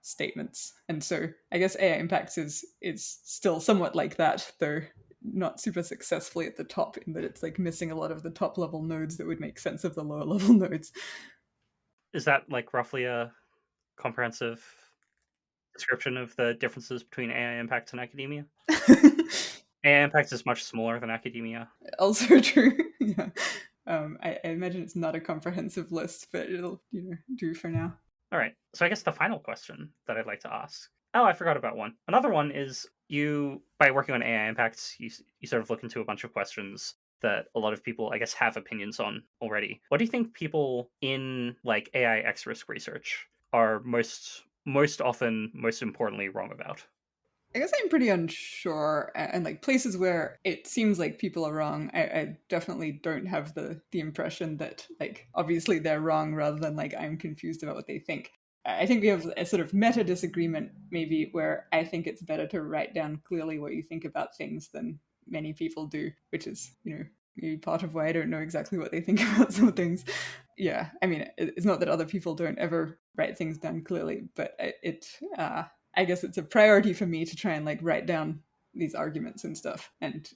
statements. And so I guess AI impacts is still somewhat like that, though not super successfully at the top, in that it's like missing a lot of the top level nodes that would make sense of the lower level nodes. Is that like roughly a comprehensive description of the differences between AI impacts and academia? AI impacts is much smaller than academia. Also true. Yeah. I imagine it's not a comprehensive list, but it'll do for now. All right. So I guess the final question that I'd like to ask. Oh, I forgot about one. Another one is you, by working on AI impacts, you sort of look into a bunch of questions that a lot of people, I guess, have opinions on already. What do you think people in like AI X risk research are most often, most importantly, wrong about? I guess I'm pretty unsure, and like places where it seems like people are wrong, I definitely don't have the impression that like obviously they're wrong rather than like I'm confused about what they think. I think we have a sort of meta disagreement maybe where I think it's better to write down clearly what you think about things than many people do, which is maybe part of why I don't know exactly what they think about some things. Yeah, I mean it's not that other people don't ever write things down clearly, but I guess it's a priority for me to try and like write down these arguments and stuff, and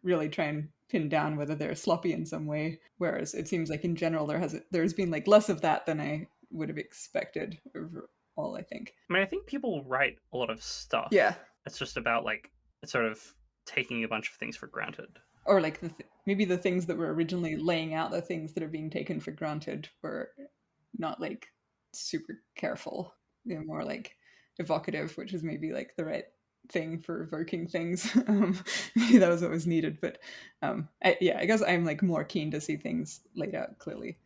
really try and pin down whether they're sloppy in some way. Whereas it seems like in general there's been like less of that than I would have expected overall, I think. I mean, I think people write a lot of Yeah. stuff. It's just about like it's sort of taking a bunch of things for granted. Or like maybe the things that were originally laying out the things that are being taken for granted were not like super careful. They're more like evocative, which is maybe like the right thing for evoking things. Maybe that was what was needed, but I guess I'm like more keen to see things laid out clearly.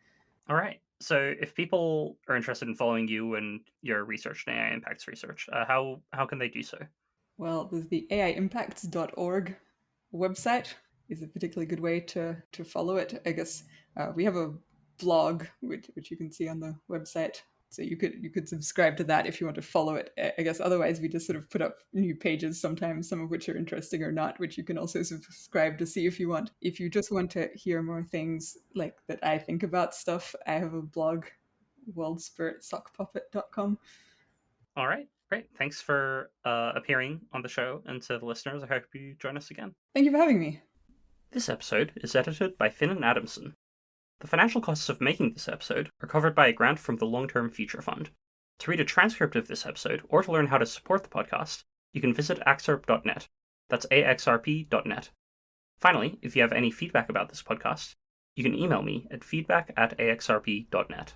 All right. So if people are interested in following you and your research and AI impacts research, how can they do so? Well, there's the AIimpacts.org website is a particularly good way to follow it. I guess we have a blog which you can see on the website, so you could subscribe to that if you want to follow it. I guess otherwise we just sort of put up new pages sometimes, some of which are interesting or not, which you can also subscribe to see if you want. If you just want to hear more things like that I think about stuff, I have a blog, worldspiritsockpuppet.com. All right. Great. Thanks for appearing on the show, and to the listeners, I hope you join us again. Thank you for having me. This episode is edited by Finn and Adamson. The financial costs of making this episode are covered by a grant from the Long-Term Future Fund. To read a transcript of this episode, or to learn how to support the podcast, you can visit axrp.net. That's axrp.net. Finally, if you have any feedback about this podcast, you can email me at feedback@axrp.net.